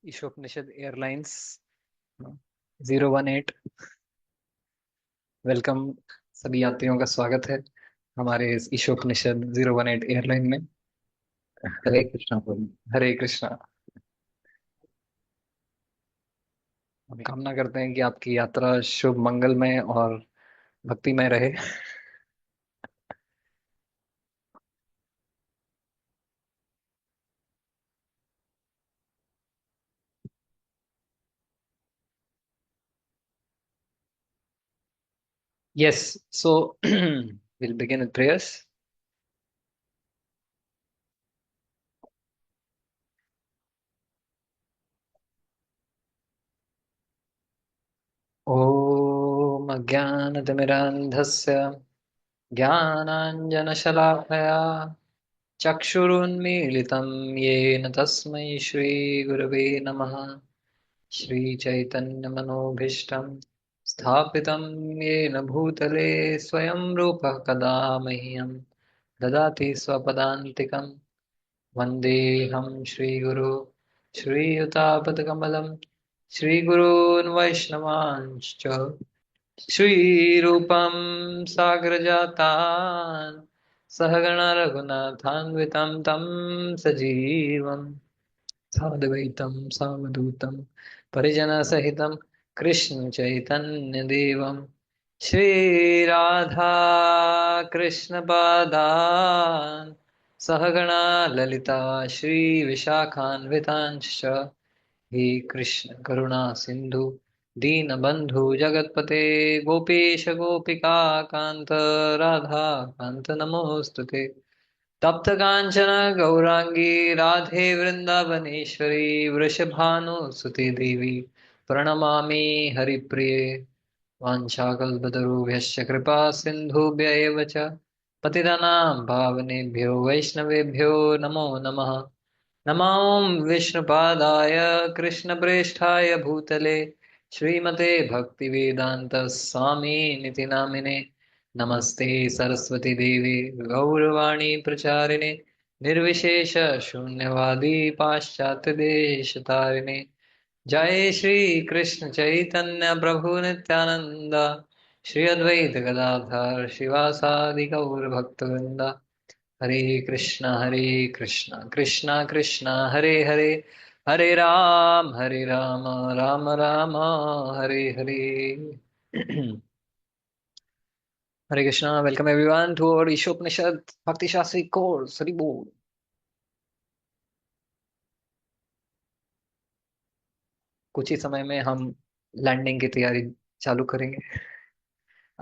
Ishopanishad airlines 018 welcome. सभी यात्रियों का स्वागत है हमारे इस ईशोपनिषद 018 एयरलाइन में। हरे कृष्णा प्रभु। हरे कृष्णा। हम कामना करते हैं कि आपकी यात्रा शुभ मंगलमय और भक्तिमय रहे। Yes, so will begin with prayers. ॐ अज्ञानतिमिरान्धस्य ज्ञानाञ्जनशलाकया चक्षुरुन्मीलितं येन तस्मै श्रीगुरवे नमः। श्रीचैतन्यमनोभीष्टं स्थापितं येन भूतले स्वयं रूपः कदा मह्यं ददाति स्वपदान्तिकं। वन्देऽहं श्रीगुरो श्रीयुतापदकमलं श्रीगुरून् वैष्णवांश्च श्रीरूपं साग्रजातान् सहगण रघुनाथान्वितं तं सजीवम् साद्वैतं सावधूतं परिजनसहितं कृष्ण चैतन्य देवं श्रीराधा कृष्ण पादान् सहगणा ललिता श्रीविशाखान्वितांश्च हे कृष्ण करुणा सिंधु दीनबंधु जगतपते गोपेश गोपिका कांत राधा कांत नमोस्तुते। तप्त कांचन गौरांगी राधे वृंदावनेश्वरी वृषभानुसुते देवी प्रणमामि हरिप्रिये। वाञ्छाकल्पतरुभ्यश्च कृपा सिन्धुभ्य एव च पतितानां पावनेभ्यो वैष्णवेभ्यो नमो नमः। नमो विष्णुपादाय कृष्णप्रेष्ठाय भूतले श्रीमते भक्तिवेदान्त स्वामी नामिने नमस्ते सरस्वती देवी गौरवाणी प्रचारिणे निर्विशेष शून्यवादी पाश्चात्य देश तारिणे। जय श्री कृष्ण चैतन्य प्रभु नित्यानंद श्री अद्वैत गदाधर शिवासादि गौर भक्तवृंद। Hare Krishna Krishna Krishna Hare Hare Hare Rama Rama Rama Hare Hare. Hare Krishna. Welcome everyone to our Ishopanishad Bhakti Shastri course. Hari बोल। कुछ ही समय में हम लैंडिंग की तैयारी चालू करेंगे।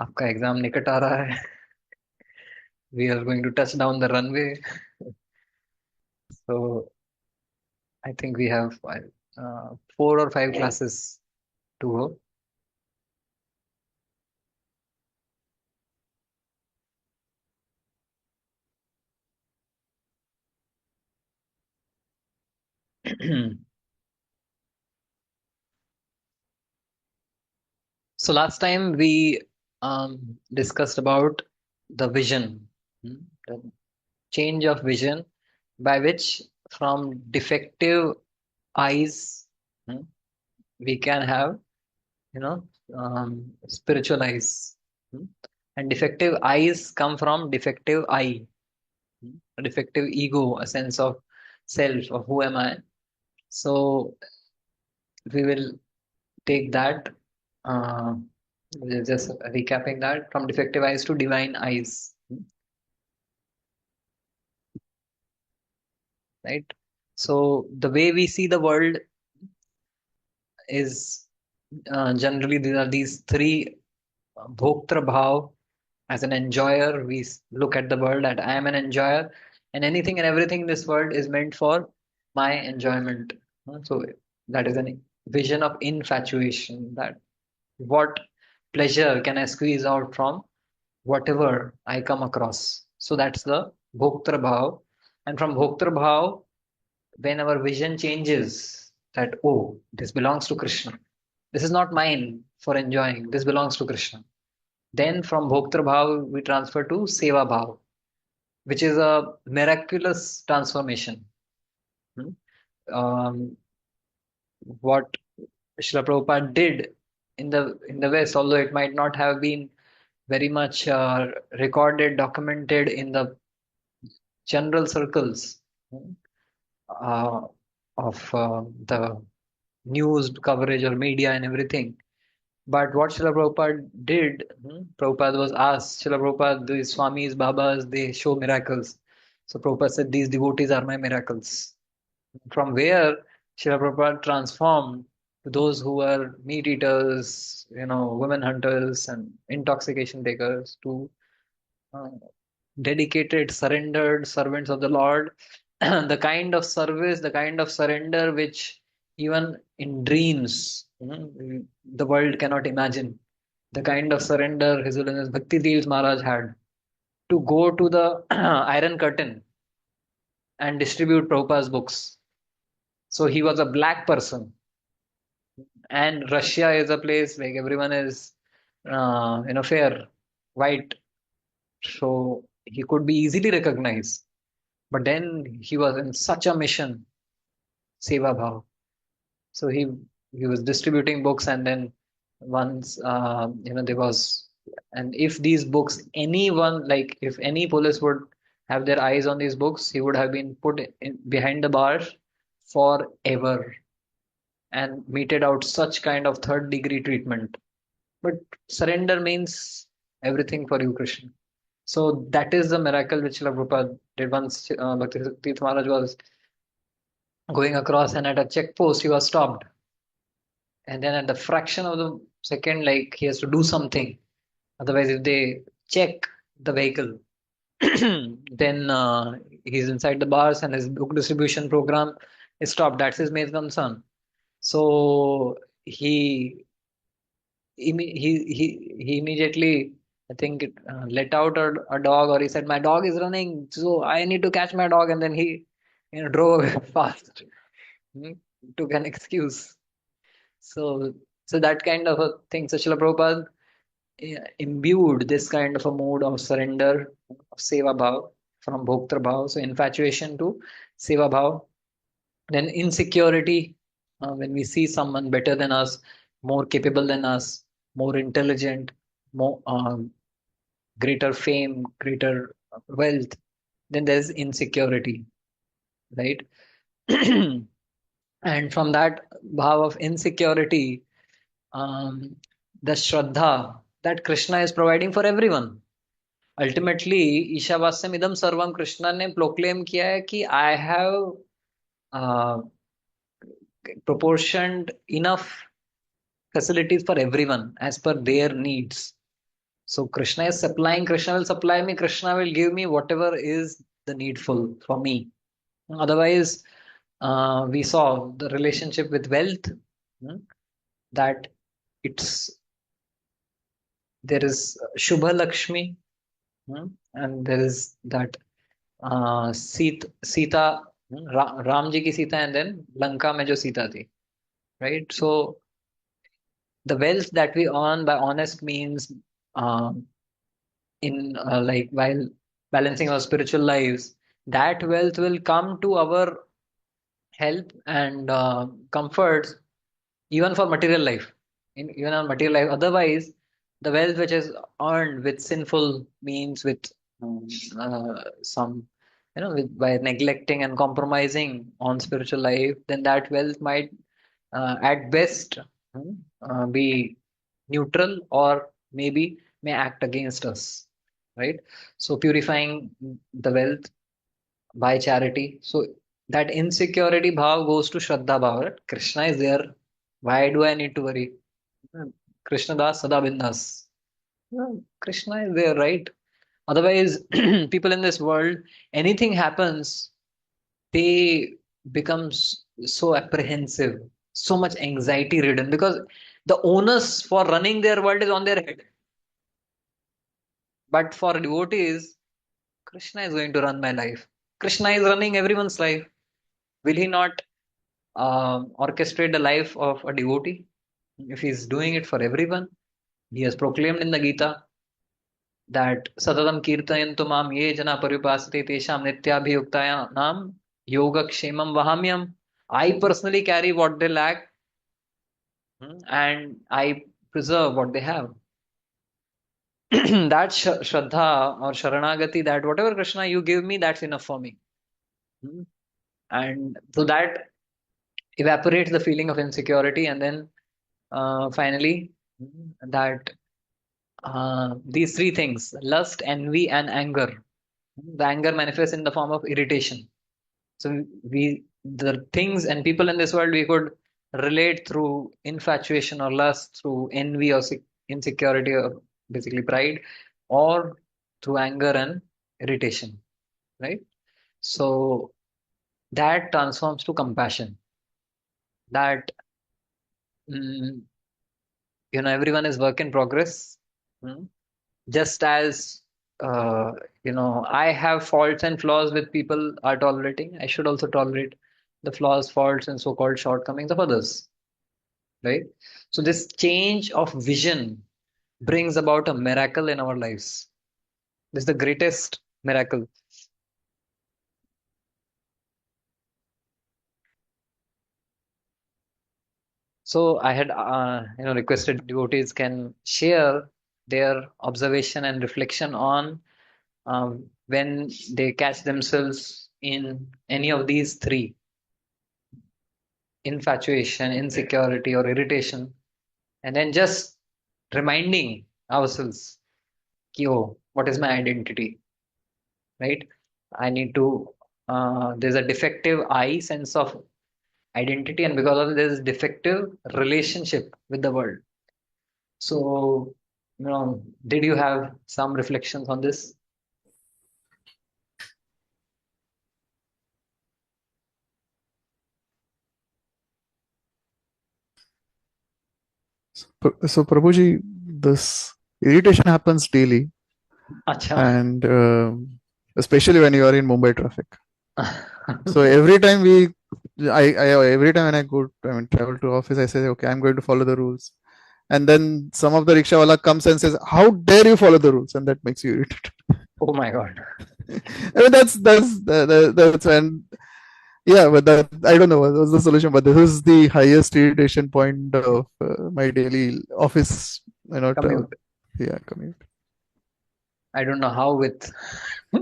आपका एग्जाम निकट आ रहा है। We are going to touch down the runway. So I think we have 4 or 5 classes to go. So last time we discussed about the vision, the change of vision by which from defective eyes hmm, we can have, you know, spiritual eyes. hmm. And defective eyes come from defective I, a defective ego, a sense of self, of who am I. So we will take that. Uh, just recapping that from defective eyes to divine eyes, right? So the way we see the world is generally there are these three bhoktra bhav. As an enjoyer, we look at the world that I am an enjoyer, and anything and everything in this world is meant for my enjoyment. So that is a vision of infatuation. That what pleasure can I squeeze out from whatever I come across. So that's the Bhoktra Bhav. And from Bhoktra Bhav, when our vision changes, that, oh, this belongs to Krishna. This is not mine for enjoying. This belongs to Krishna. Then from Bhoktar Bhav, we transfer to Seva Bhav, which is a miraculous transformation. Hmm? What Srila Prabhupada did in the West, although it might not have been very much recorded, documented in the general circles uh, of the news coverage or media and everything. But what Srila Prabhupada did, Prabhupada was asked, Srila Prabhupada, these Swamis, Babas, they show miracles. So Prabhupada said, these devotees are my miracles. From where Srila Prabhupada transformed to those who were meat eaters, women hunters and intoxication takers to uh, dedicated, surrendered servants of the Lord. The kind of service, the kind of surrender which even in dreams, the world cannot imagine. The kind of surrender His Holiness Bhakti Deals Maharaj had to go to the Iron Curtain and distribute Prabhupada's books. So he was a black person, and Russia is a place like everyone is, fair, white, so he could be easily recognized. But then he was in such a mission, Seva Bhav. So he was distributing books, and then once there was, and if these books, anyone like if any police would have their eyes on these books, he would have been put behind the bars forever and meted out such kind of third degree treatment. But surrender means everything for you, Krishna. So that is the miracle which Srila Prabhupada did once. Bhakti Tirtha Maharaj was going across, and at a checkpost he was stopped, and then at the fraction of the second, like he has to do something, otherwise if they check the vehicle, then he's inside the bars and his book distribution program is stopped. That's his main concern. So he he immediately, I think, let out a dog, or he said, "My dog is running, so I need to catch my dog." And then he, drove away fast. Hmm, Took an excuse. So, so that kind of a thing. So Srila Prabhupada imbued this kind of a mode of surrender, of seva bhav, from bhoktra bhav, so infatuation to seva bhav. Then insecurity, when we see someone better than us, more capable than us, more intelligent, more greater fame, greater wealth, then there's insecurity, right? And from that bhav of insecurity, um, the shraddha that Krishna is providing for everyone. Ultimately, ईशावास्यम idam sarvam, Krishna ने proclaim किया है कि I have uh, proportioned enough facilities for everyone as per their needs. So Krishna is supplying, Krishna will supply me, Krishna will give me whatever is the needful for me. Otherwise, we saw the relationship with wealth, hmm, that it's there is Shubha Lakshmi, and there is that Sita, Ram ji ki Sita, and then Lanka mein jo Sita thi, right? So the wealth that we earn by honest means, um, in like while balancing our spiritual lives, that wealth will come to our help and comforts even for material life, in even on material life. Otherwise, the wealth which is earned with sinful means, with some, by neglecting and compromising on spiritual life, then that wealth might, at best, be neutral, or maybe may act against us, right? So purifying the wealth by charity. So that insecurity bhav goes to Shraddha bhav. Right? Krishna is there. Why do I need to worry? Krishna das sada bindas. Krishna is there, right? Otherwise, people in this world, anything happens, they become so apprehensive, so much anxiety ridden, because the onus for running their world is on their head. But for devotees, Krishna is going to run my life. Krishna is running everyone's life. Will he not orchestrate the life of a devotee if he's doing it for everyone? He has proclaimed in the Gita. that Satatam Kirtayantu Mam Ye Jana Paripasate Tesham Nityabhiyuktayanam Yogakshemam Vahamyam. I personally carry what they lack, and I preserve what they have. That Shraddha or Sharanagati, that whatever Krishna you give me, that's enough for me. Hmm. And so that evaporates the feeling of insecurity, and then finally, that these three things: lust, envy, and anger. The anger manifests in the form of irritation. So the things and people in this world, we could relate through infatuation or lust, through envy or insecurity, or basically pride, or through anger and irritation, right? So that transforms to compassion. That mm, everyone is work in progress. Mm. Just as uh, I have faults and flaws with people are tolerating, I should also tolerate the flaws, faults, and so-called shortcomings of others, right? So this change of vision brings about a miracle in our lives. This is the greatest miracle. So I had requested devotees can share their observation and reflection on when they catch themselves in any of these three: infatuation, insecurity, or irritation, and then just reminding ourselves, ki, oh, what is my identity, right? I need to, there's a defective I sense of identity, and because of this defective relationship with the world. So, did you have some reflections on this? So, Prabhuji, this irritation happens daily, Acha. and especially when you are in Mumbai traffic. So every time every time when travel to office, I say, okay, I'm going to follow the rules, and then some of the rickshaw wala comes and says, how dare you follow the rules, and that makes you irritated. Oh my God. I mean, that's when. Yeah, but that I don't know what was the solution, but this is the highest irritation point of my daily office, Commute. commute. I don't know how with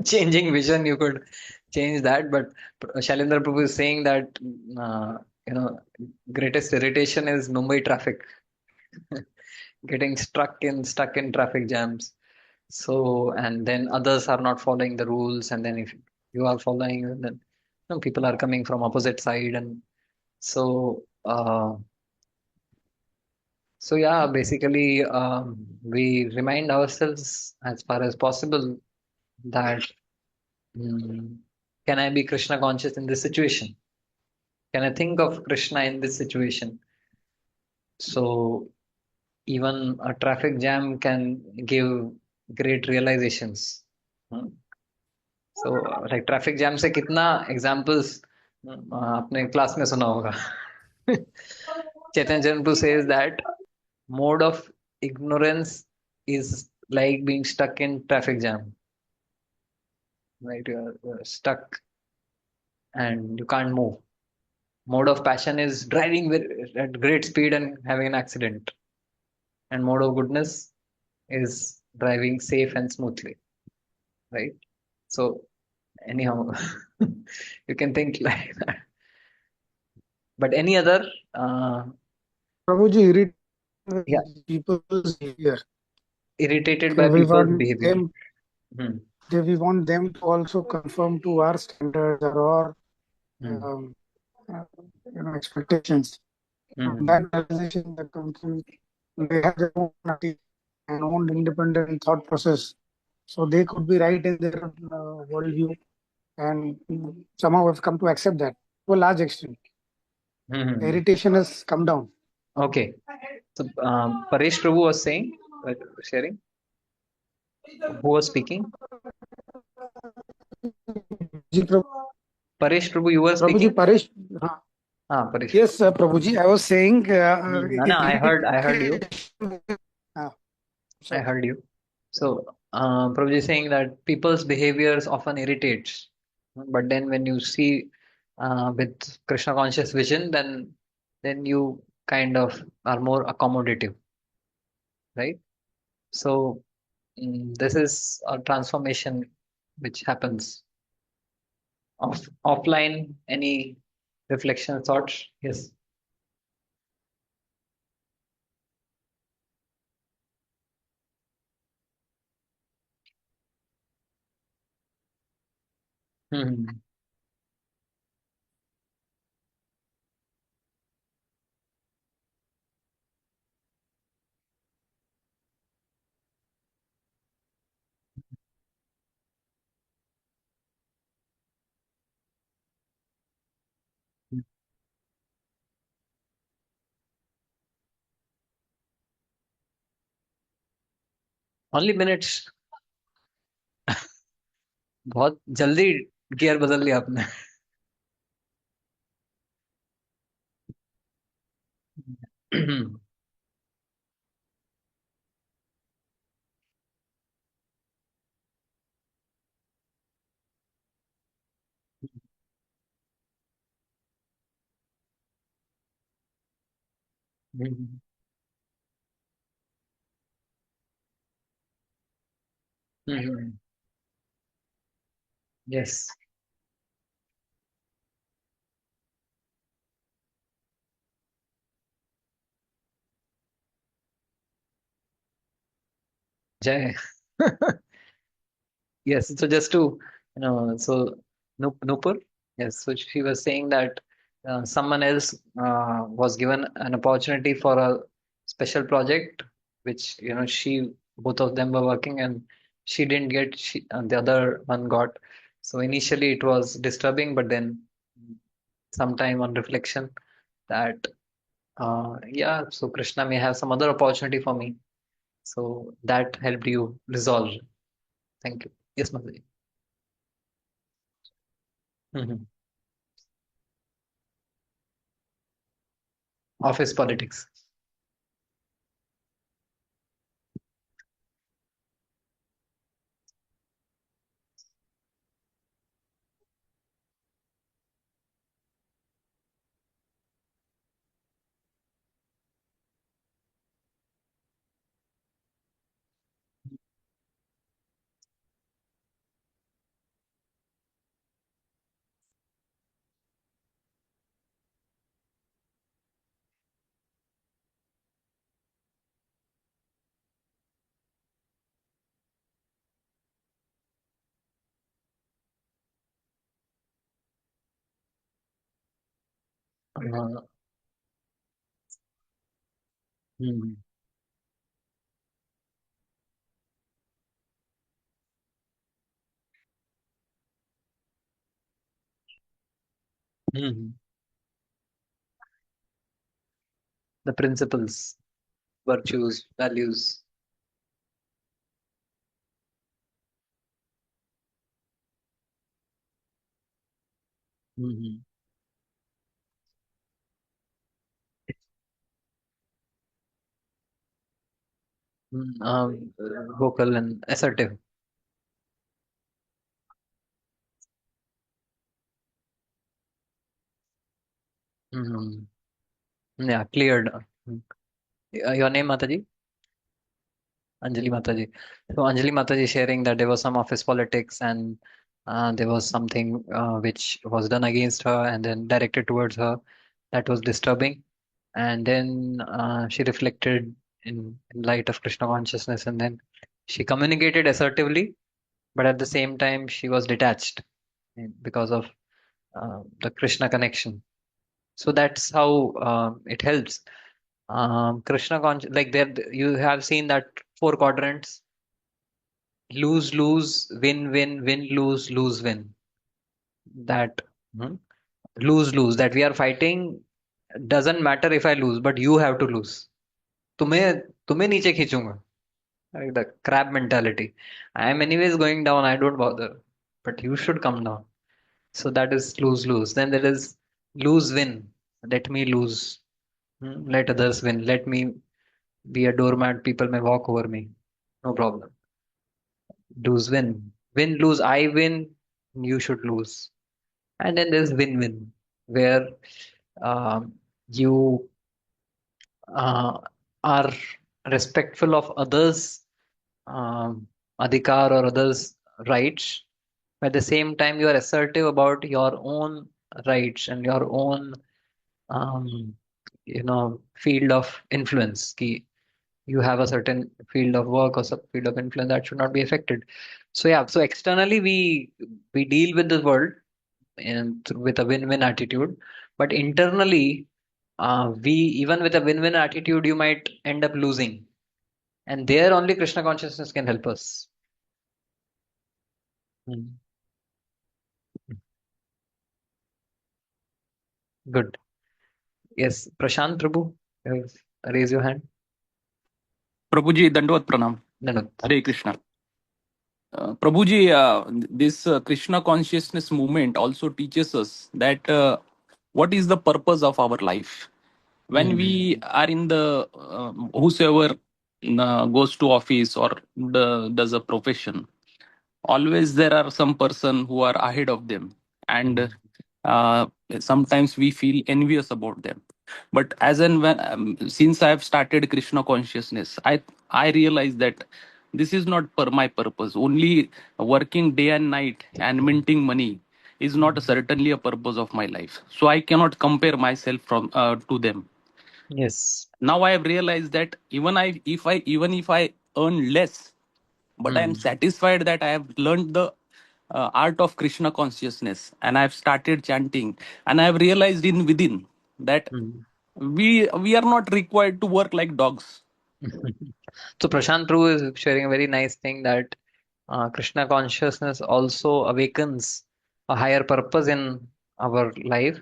changing vision you could change that, but Shailendra Prabhu is saying that uh, you know greatest irritation is Mumbai traffic, getting stuck in traffic jams. So, and then others are not following the rules, and then if you are following, then people are coming from opposite side, and so yeah, basically we remind ourselves as far as possible that can I be Krishna conscious in this situation? Can I think of Krishna in this situation? So even a traffic jam can give great realizations. Hmm. So like traffic jam से कितना examples आपने class में सुना होगा. Chaitanya Chandru says that mode of ignorance is like being stuck in traffic jam, right? You're stuck and you can't move. Mode of passion is driving at great speed and having an accident. And mode of goodness is driving safe and smoothly, right? So anyhow, you can think like that. But any other, Prabhuji, yeah, people's behavior. irritated by So we people's want behavior. them. Hmm. We want them to also conform to our standards or Hmm. um, uh, expectations. Hmm. That realization that comes in, they have their own personality and own independent thought process. So they could be right in their worldview, and somehow have come to accept that to a large extent. Hmm. Irritation has come down. Okay. So Paresh Prabhu was saying, sharing. Who was speaking? Paresh Prabhu, you were Prabhuji, speaking? Paresh. Paresh. Yes, Prabhuji, I was saying. No, I heard you. Ah, I sorry. heard you. So, Prabhuji is saying that people's behaviors often irritates, but then when you see with Krishna conscious vision, then you kind of are more accommodative, right? So this is a transformation which happens offline. Any reflection thoughts? Yes. Hmm. Only minutes. बहुत जल्दी gear बदल लिया आपने. Yes. Jai. Yes, so just to, so Nupur, yes, so she was saying that someone else was given an opportunity for a special project, which, both of them were working and she didn't get, the other one got. So initially it was disturbing, but then sometime on reflection that, yeah, so Krishna may have some other opportunity for me. So that helped you resolve. Thank you. Yes, Mataji. Mhm. Office politics. Uh, hmm, hmm. The principles, virtues, values. Hmm. Vocal and assertive. Hmm. Yeah, cleared. Your name, Mataji? Anjali Mataji. So Anjali Mataji sharing that there was some office politics and there was something which was done against her and then directed towards her that was disturbing. And then she reflected in light of Krishna consciousness and then she communicated assertively, but at the same time she was detached because of the Krishna connection. So that's how it helps. Like there, you have seen that four quadrants: lose, lose, win, win, win, lose, lose, win. That lose, lose. That we are fighting doesn't matter if I lose, but you have to lose. तुम्हें तुम्हें नीचे खींचूंगा. Like the crab mentality. I am anyways going down. I don't bother, but you should come down. So that is lose lose. Then there is lose win. Let me lose. Let others win. Let me be a doormat. People may walk over me. No problem. lose win. Win lose, I win, you should lose. And then there's win-win, where um, you uh, are respectful of others' adhikar or others' rights. At the same time, you are assertive about your own rights and your own, um, field of influence. Ki you have a certain field of work or some field of influence that should not be affected. So yeah, so externally we deal with the world and with a win-win attitude, but internally, we even with a win-win attitude, you might end up losing, and there only Krishna consciousness can help us. Hmm. Good. Yes, Prashant Prabhu, raise your hand. Prabhuji, Dandavad Pranam. Nanut. Hare Krishna. Prabhuji, this Krishna consciousness movement also teaches us that what is the purpose of our life. When we are in the whosoever goes to office or does a profession, always there are some person who are ahead of them, and uh, sometimes we feel envious about them. But as and when since I have started Krishna consciousness, I realize that this is not per my purpose. Only working day and night and minting money is not certainly a purpose of my life, so I cannot compare myself from to them. Yes. Now I have realized that even if I earn less, but I am satisfied that I have learned the art of Krishna consciousness, and I have started chanting, and I have realized in within that we are not required to work like dogs. So Prashant Prabhu is sharing a very nice thing that Krishna consciousness also awakens a higher purpose in our life.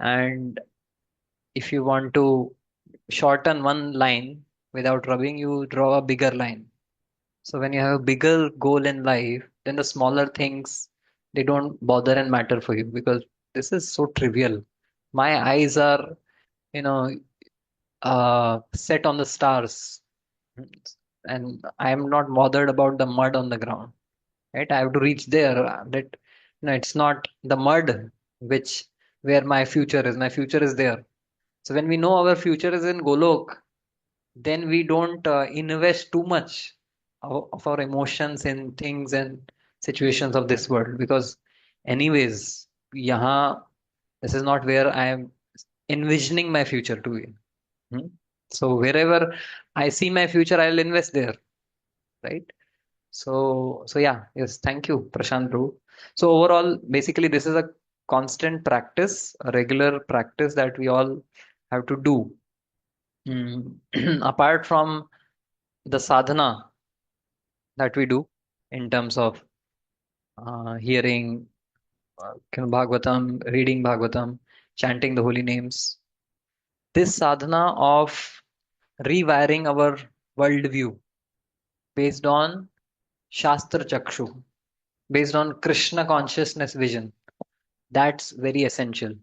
And if you want to shorten one line without rubbing, you draw a bigger line. So when you have a bigger goal in life, then the smaller things, they don't bother and matter for you, because this is so trivial. My eyes are, you know, set on the stars, and I am not bothered about the mud on the ground. Right? I have to reach there. That it's not the mud which where my future is. My future is there. So when we know our future is in Golok, then we don't invest too much of our emotions in things and situations of this world, because anyways, yahan, this is not where I am envisioning my future to be. Hmm? So wherever I see my future, I'll invest there, right? So yeah, yes, thank you, Prashant Bru. So overall, basically, this is a constant practice, a regular practice that we all have to do. Apart from the sadhana that we do in terms of hearing Bhagavatam, reading Bhagavatam, chanting the holy names, this sadhana of rewiring our worldview based on Shastra Chakshu, based on Krishna consciousness vision, that's very essential.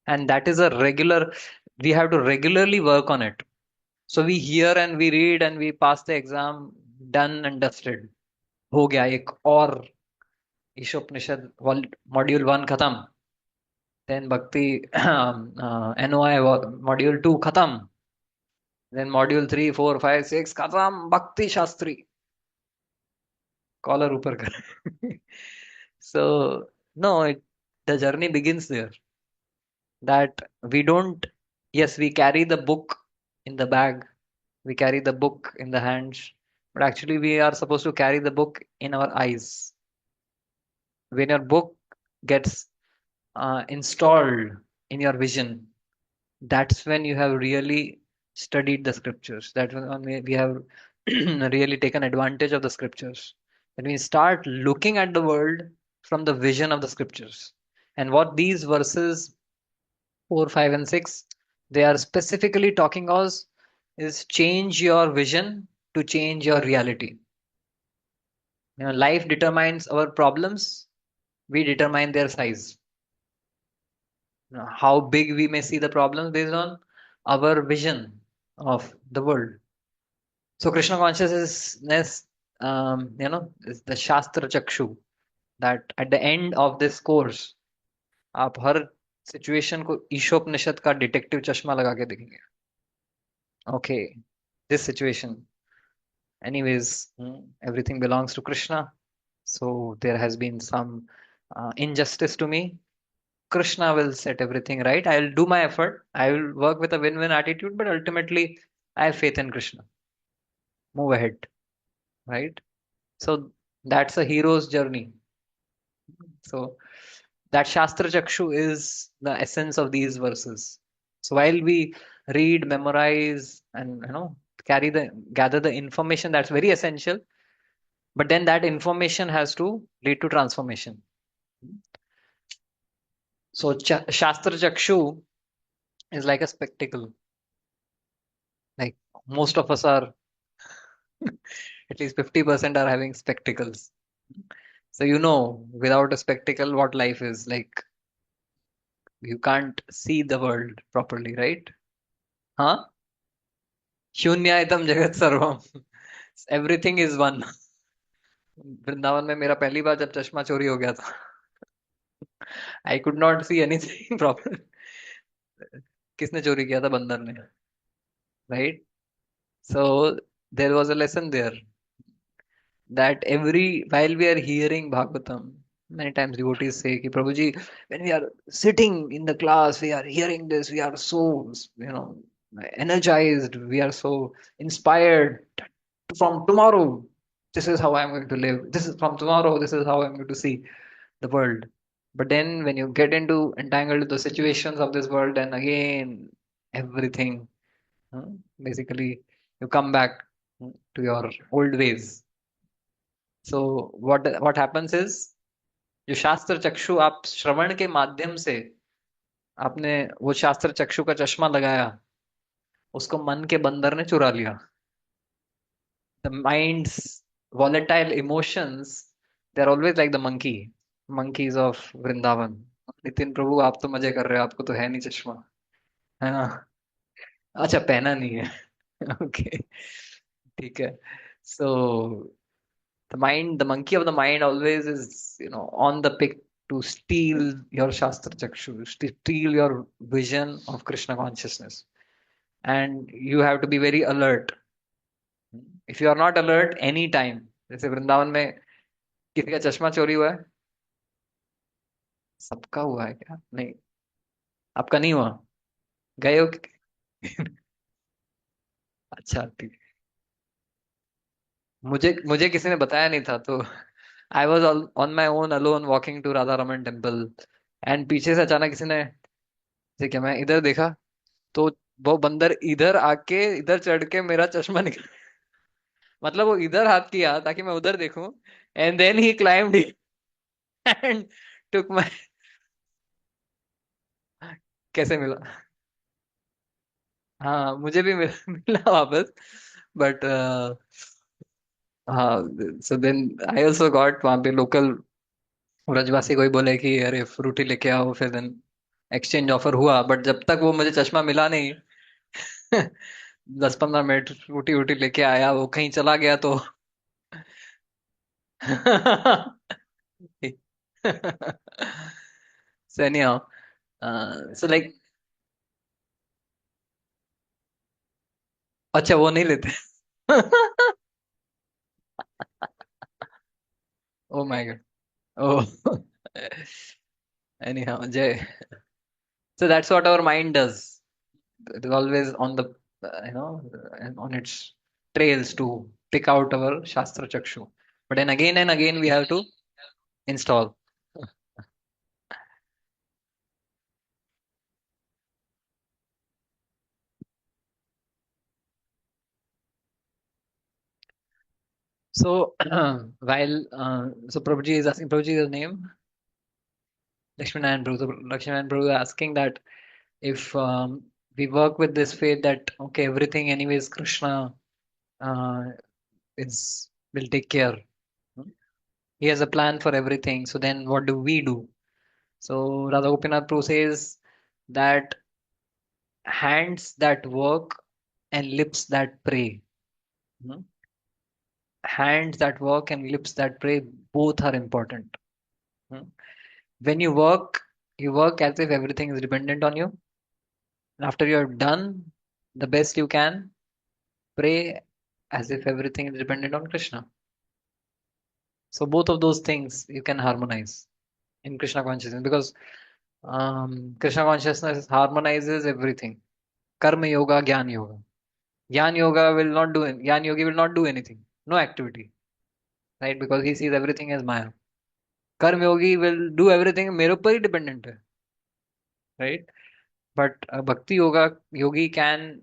And that is a regular, we have to regularly work on it. So we hear and we read and we pass the exam, done and dusted. हो गया एक और Ishopanishad module 1 खत्म, then bhakti NOI module 2 khatam, then module 3 4 5 6 khatam, bhakti shastri collar upar kar. So no, the journey begins there, that we don't, yes, we carry the book in the bag, we carry the book in the hands, but actually we are supposed to carry the book in our eyes. When your book gets installed in your vision, that's when you have really studied the scriptures. That's when we have really taken advantage of the scriptures. When we start looking at the world from the vision of the scriptures. And what these verses 4, 5, and 6, they are specifically talking us is change your vision to change your reality. Life determines our problems, we determine their size. How big we may see the problems based on our vision of the world. So Krishna consciousness is the Shastra Chakshu, that at the end of this course, आप हर situation को ईशोपनिषद का detective चश्मा लगा के देखेंगे. Okay, this situation. Anyways, everything belongs to Krishna. So there has been some injustice to me. Krishna will set everything right. I'll do my effort. I will work with a win-win attitude, but ultimately, I have faith in Krishna. Move ahead, right? So that's a hero's journey. So that Shastra Chakshu is the essence of these verses. So while we read, memorize, and gather the information, that's very essential. But then that information has to lead to transformation. So Shastra Chakshu is like a spectacle. Like most of us are, at least 50% are having spectacles. So without a spectacle, what life is like. You can't see the world properly, right? Huh? शून्यायतम जगत सर्वम. Everything is one. Vrindavan में मेरा पहली बार जब चश्मा चोरी हो गया था, I could not see anything proper. किसने चोरी किया था? बंदर ने, right? So there was a lesson there, that while we are hearing Bhagavatam, many times devotees say, Ki, Prabhuji, when we are sitting in the class, we are hearing this, we are so, energized, we are so inspired. From tomorrow, this is how I'm going to live. This is from tomorrow, this is how I'm going to see the world. But then when you get entangled the situations of this world, then again, everything, basically, you come back to your old ways. So what happens is, जो शास्त्र चक्षु आप श्रवण के माध्यम से आपने वो शास्त्र चक्षु का चश्मा लगाया, उसको मन के बंदर ने चुरा लिया. The mind's volatile emotions, they're always like the monkeys of Vrindavan. Nitin प्रभु, आप तो मजे कर रहे हो, आपको तो है नहीं चश्मा, है ना? अच्छा, पहना नहीं है. ओके, ठीक है. So the monkey of the mind always is, on the pick to steal your Shastra Chakshu, steal your vision of Krishna consciousness. And you have to be very alert. If you are not alert any time, जैसे वृंदावन में किसी का चश्मा चोरी हुआ है? सबका हुआ है क्या? नहीं, आपका नहीं हुआ? गए हो अच्छा, ठीक. मुझे किसी ने बताया नहीं था, तो I was on my own alone walking to Radha Raman temple, and पीछे से अचानक किसी ने, जैसे क्या, मैं इधर देखा तो वो बंदर इधर आके इधर चढ़ के मेरा चश्मा निकाल, मतलब वो इधर हाथ किया ताकि मैं उधर देखूं, and then he climbed and took my. कैसे मिला? हाँ, मुझे भी मिला वापस, बट हाँ. So then I also got, वहां पे लोकल ब्रजवासी कोई बोले कि अरे फ्रूटी लेके आओ, फिर देन एक्सचेंज ऑफर हुआ, बट जब तक वो मुझे चश्मा मिला नहीं, 10-15 मिनट फ्रूटी वूटी लेके आया, वो कहीं चला गया तो so anyhow, so like, अच्छा वो नहीं लेते. Oh my god. Oh. Anyhow, Jay. So that's what our mind does. It is always on the, on its trails to pick out our Shastra Chakshu. But then again and again we have to install. So while so Prabhuji is asking, Prabhuji is name Lakshmanayan Prabhu. So Lakshmanayan Prabhu is asking that if we work with this faith that okay, everything anyways Krishna uh, is will take care. He has a plan for everything. So then what do we do? So Radha Gopinath Prabhu says that hands that work and lips that pray. Hmm? hands that work and lips that pray, both are important. Hmm. When you work as if everything is dependent on you. And after you're done the best you can, pray as if everything is dependent on Krishna. So both of those things you can harmonize in Krishna consciousness, because Krishna consciousness harmonizes everything. Karma yoga, Gyan yoga. Gyan yoga will not do Gyan yogi will not do anything, no activity, right? Because he sees everything as Maya. Karma yogi will do everything मेरे ऊपर ही dependent है, right? But bhakti yoga yogi can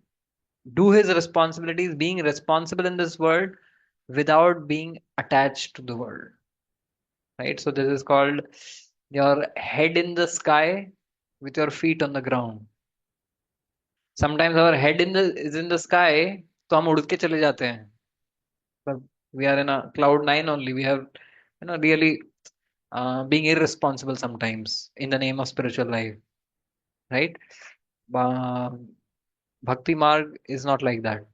do his responsibilities, being responsible in this world without being attached to the world, right? So this is called your head in the sky with your feet on the ground. Sometimes our head is in the sky, तो हम उड़ के चले जाते हैं. But we are in a cloud nine only. We have, really being irresponsible sometimes in the name of spiritual life, right? Uh, Bhakti Marg is not like that.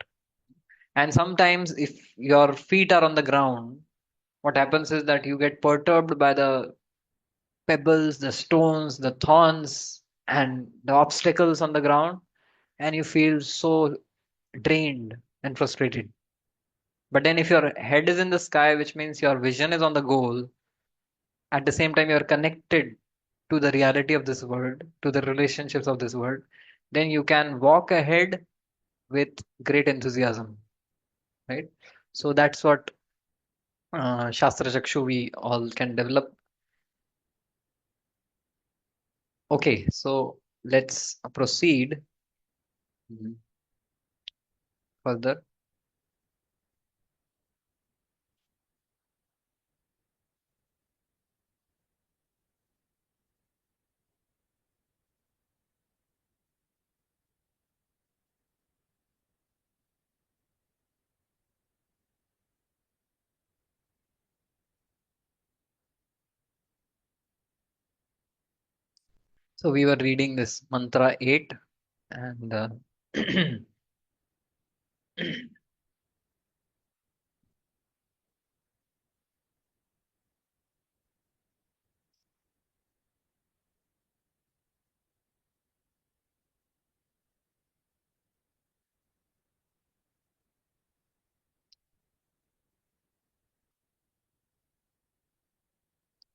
And sometimes if your feet are on the ground, what happens is that you get perturbed by the pebbles, the stones, the thorns, and the obstacles on the ground, and you feel so drained and frustrated. But then if your head is in the sky, which means your vision is on the goal, at the same time you're connected to the reality of this world, to the relationships of this world, then you can walk ahead with great enthusiasm, right? So that's what Shastra Chakshu we all can develop. Okay, so let's proceed further. So we were reading this mantra 8, and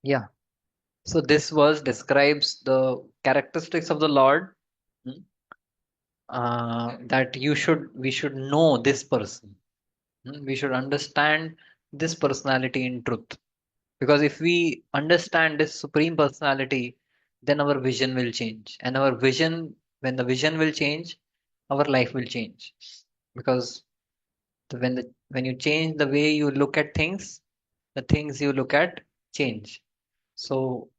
yeah. So this verse describes the characteristics of the Lord, hmm, that we should know this person. We should understand this personality in truth. Because if we understand this supreme personality, then our vision will change. And our vision, when the vision will change, our life will change. Because when you change the way you look at things, the things you look at change. So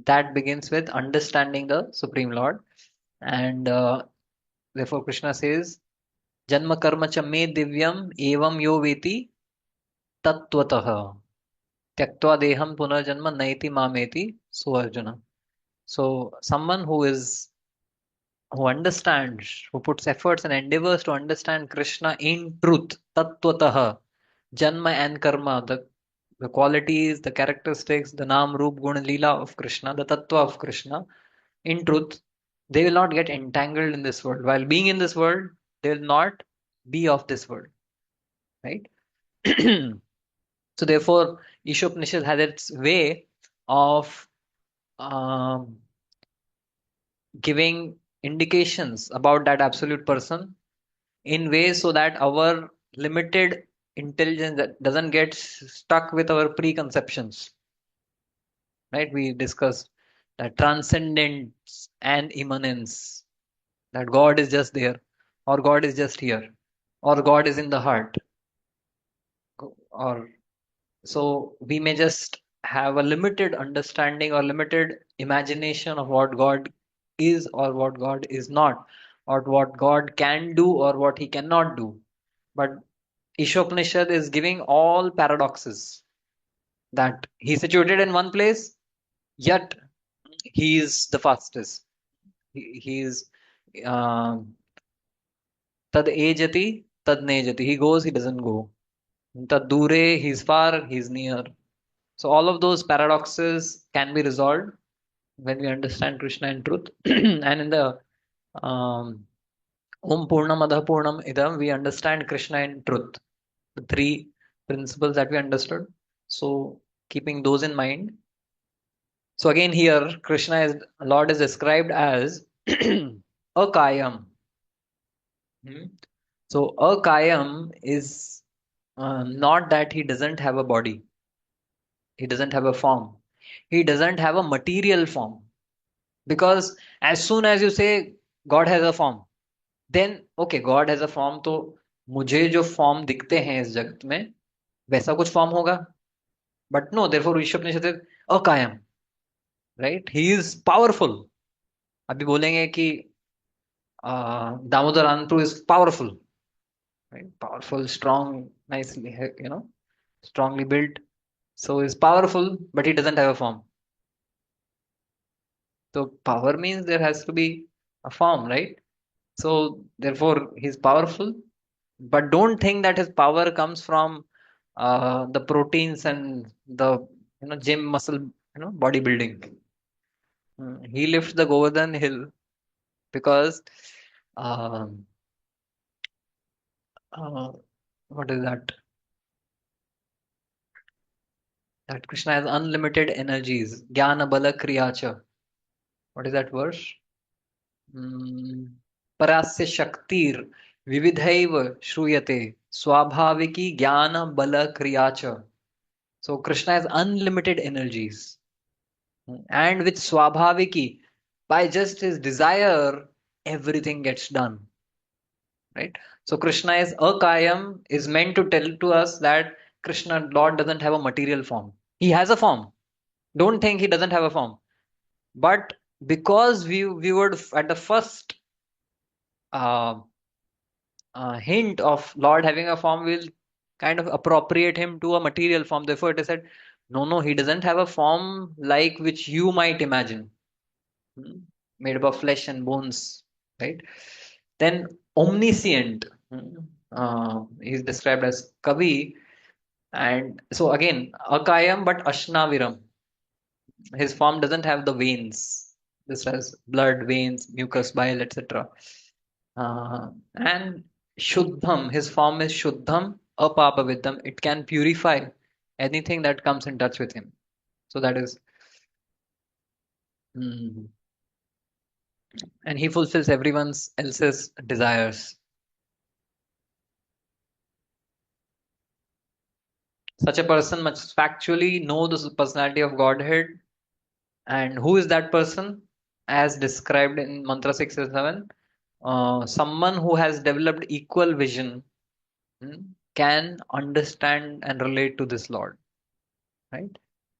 that begins with understanding the Supreme Lord. And therefore Krishna says, Janma karma cha me divyam evam yo veti tattvataha tyaktva deham punarjanma naiti mameti so Arjuna. So someone who understands, who puts efforts and endeavors to understand Krishna in truth, tattvataha, janma and karma, the qualities, the characteristics, the nam, roop, guna, lila of Krishna, the tattva of Krishna, in truth, they will not get entangled in this world. While being in this world, they will not be of this world, right? So therefore, Ishopanishad has its way of um, giving indications about that absolute person in ways so that our limited intelligence that doesn't get stuck with our preconceptions, right? We discussed that transcendence and immanence, that God is just there, or God is just here, or God is in the heart, or so we may just have a limited understanding or limited imagination of what God is or what God is not, or what God can do or what he cannot do. But Ishopanishad is giving all paradoxes, that he's situated in one place, yet he is the fastest. He is um, tad ejati, tad nejati. He goes, he doesn't go. Tadure, he's far, he's near. So all of those paradoxes can be resolved when we understand Krishna in truth. And in the um, Om Purnam Adha Purnam Idam, we understand Krishna in truth. The three principles that we understood. So keeping those in mind. So again here, Krishna is Lord is described as Akayam. Hmm. So Akayam is not that he doesn't have a body. He doesn't have a form. He doesn't have a material form. Because as soon as you say God has a form, then okay, God has a form, तो मुझे जो form दिखते हैं इस जगत में वैसा कुछ फॉर्म होगा. But no, therefore Ishopanishad is अकायम, राइट. He is powerful. अभी बोलेंगे कि दामोदर अंतु is powerful, right. Powerful, strong, nicely, strongly built. So is powerful, but he doesn't have a form. So power means there has to be a form, right? So therefore he's powerful, but don't think that his power comes from the proteins and the gym muscle, bodybuilding. He lifts the Govardhan hill because um what is that? That Krishna has unlimited energies. Jnana bala kriyacha. What is that verse? परास्य शक्तिर विविधैव श्रूयते स्वाभाविकी ज्ञान बल क्रिया च. So Krishna has unlimited energies, and with swabhaviki, by just his desire, everything gets done, right? So Krishna is akayam is meant to tell to us that Krishna Lord doesn't have a material form. He has a form. Don't think he doesn't have a form. But because we would at the first uh, hint of Lord having a form, will kind of appropriate him to a material form. Therefore, it is said, no, no, he doesn't have a form like which you might imagine, hmm, made up of flesh and bones, right? Then omniscient, he's described as Kavi, and so again, Akayam but Ashnaviram. His form doesn't have the veins. This has blood, veins, mucus, bile, etc. And Shuddham, his form is Shuddham, Apapaviddham. It can purify anything that comes in touch with him. So that is, mm, and he fulfills everyone's else's desires. Such a person must factually know the personality of Godhead. And who is that person? As described in Mantra 6 and 7, someone who has developed equal vision, can understand and relate to this Lord, right?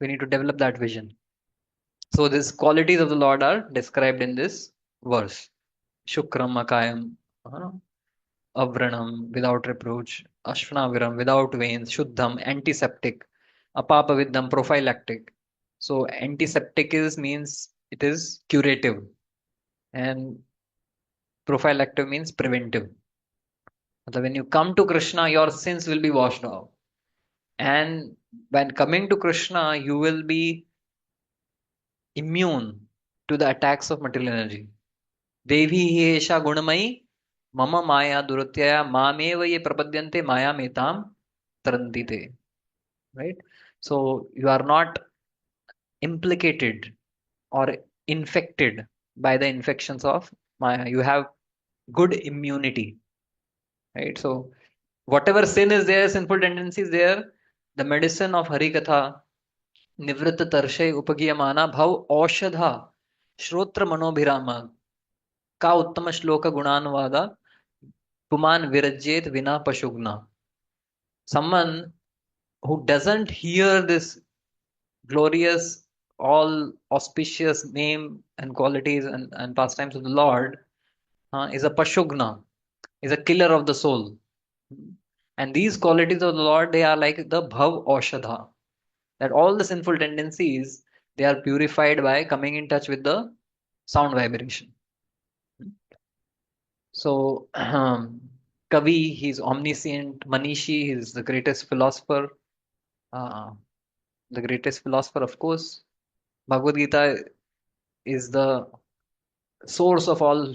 We need to develop that vision. So these qualities of the Lord are described in this verse. Shukram Akayam, uh, Avranam, without reproach, Ashvanaviram, without veins, Shuddham, antiseptic, Apapaviddham, prophylactic. So antiseptic means it is curative, and prophylactic means preventive. So when you come to Krishna, your sins will be washed off. And when coming to Krishna, you will be immune to the attacks of material energy. देवी हि एषा गुणमयी मम माया दुरत्यया मामेव ये प्रपद्यन्ते माया मेताम तरन्ति ते. Right? So you are not implicated or infected by the infections of maya. You have good immunity. Right? So whatever sin is there, sinful tendencies there, the medicine of Harikatha, निवृत्त तर्षय उपगीयमाना भव औषधा श्रोत्र मनोभिरामा का उत्तम श्लोक गुणानुवादा पुमान विरज्येत विना पशुग्ना. Someone who doesn't hear this glorious, all auspicious name and qualities and pastimes of the Lord is a pashugna, is a killer of the soul. And these qualities of the Lord, they are like the bhav aushadha, that all the sinful tendencies, they are purified by coming in touch with the sound vibration. So Kavi, he's omniscient. Manishi, he's the greatest philosopher. Uh, the greatest philosopher, of course. Bhagavad Gita is the source of all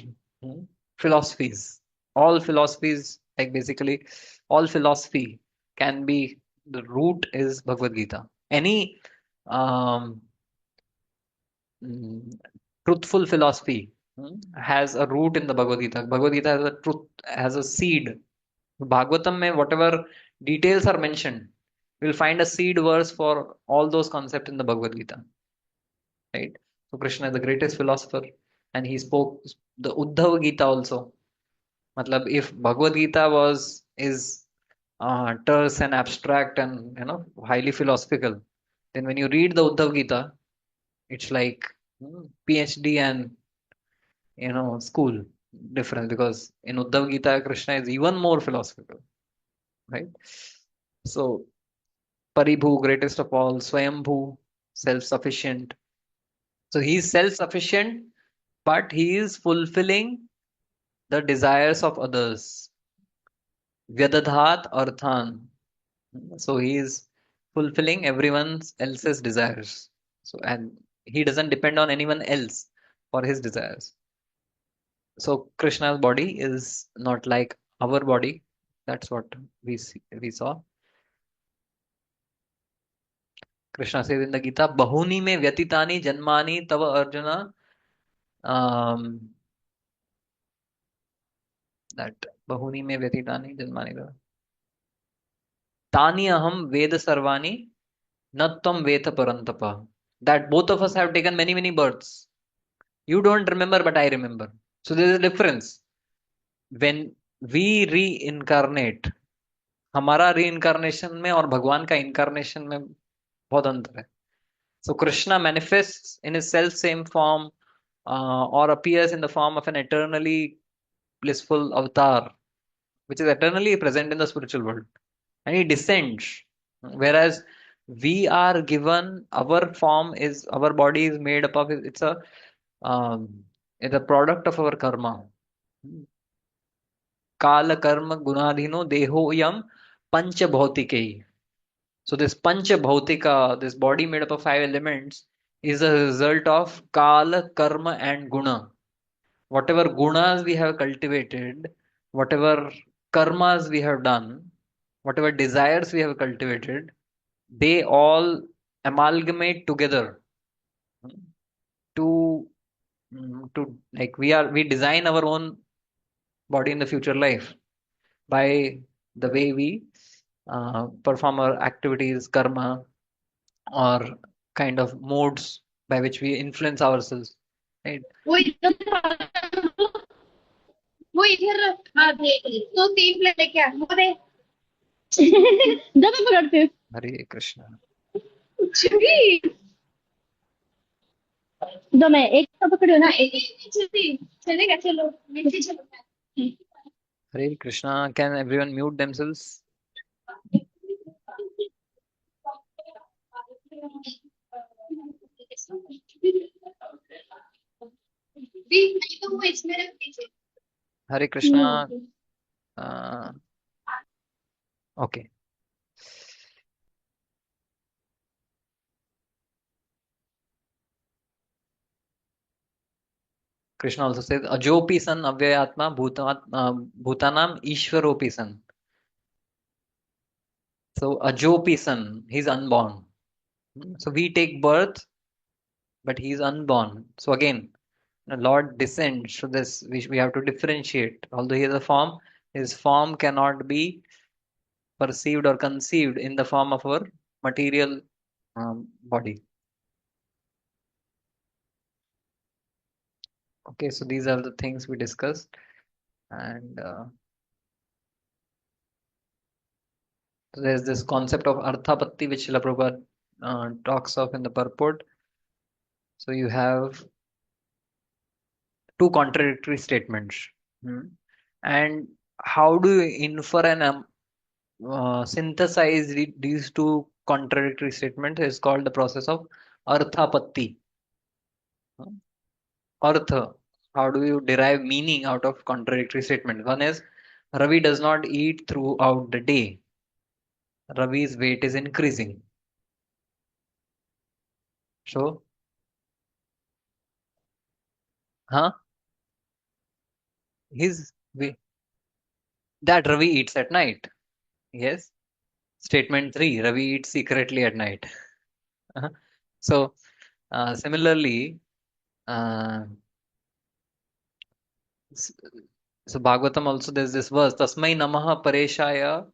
philosophies. All philosophies, like basically, all philosophy can be the root is Bhagavad Gita. Any um, mm, truthful philosophy has a root in the Bhagavad Gita. Bhagavad Gita has a truth, has a seed. Bhagavatam mein whatever details are mentioned, we'll find a seed verse for all those concepts in the Bhagavad Gita. Right? So Krishna is the greatest philosopher, and he spoke the Uddhava Gita also. Matlab, if Bhagavad Gita is terse and abstract and highly philosophical, then when you read the Uddhava Gita, it's like PhD and school difference, because in Uddhava Gita Krishna is even more philosophical, right? So Paribhu, greatest of all, Swayambhu, self-sufficient. So he is self-sufficient, but he is fulfilling the desires of others. Vyadadhat arthan. So he is fulfilling everyone else's desires. So and he doesn't depend on anyone else for his desires. So Krishna's body is not like our body. That's what we saw. Krishna says in the Gita, Bahuni me vyatitani janmani tava arjuna. Um, that Bahuni me vyatitani janmani tava. Tani aham veda sarvani nattam veta parantapa. That both of us have taken many, many births. You don't remember, but I remember. So there is a difference. When we reincarnate, हमारा reincarnation में और भगवान का incarnation में बहुत अंतर है. So Krishna manifests in his self same form or appears in the form of an eternally blissful avatar, which is eternally present in the spiritual world, and he descends. Whereas we are given our form is our body is made up of um, it's a product of our karma. Kala karma gunadhino deho yam pancha bhautike. So this pancha bhautika, this body made up of 5 elements, is a result of kala, karma, and guna. Whatever gunas we have cultivated, whatever karmas we have done, whatever desires we have cultivated, they all amalgamate together to like we design our own body in the future life by the way we perform our activities, karma, or kind of modes by which we influence ourselves, right? वो इधर हाँ दे तो 3 plate लेके आ वो दे दबे पकड़ते Hare Krishna. छुरी दो मैं एक तो पकड़ो ना एक छुरी चलेगा चलो नीचे चलो Hare Krishna. Can everyone mute themselves? तो वो इसमें रख दीजिए Hare Krishna. Okay. Krishna also says, Ajopi san avyayatma bhutanam ishwaropi san. So Ajopi san, he's unborn. So we take birth, but he's unborn. So again, the Lord descends. So this we have to differentiate. Although he has a form, his form cannot be perceived or conceived in the form of our material body. Okay, so these are the things we discussed, and so there's this concept of arthapatti which Srila Prabhupada talks of in the purport. So you have two contradictory statements, and how do you infer and synthesize these two contradictory statements is called the process of arthapatti. Artha, how do you derive meaning out of contradictory statements? One is Ravi does not eat throughout the day. Ravi's weight is increasing. So, huh? His weight that Ravi eats at night. Yes. Statement 3, Ravi eats secretly at night. Uh-huh. So, similarly, uh, s- so Bhagavatam also there's this verse, Tasmai Namaha Pareshaya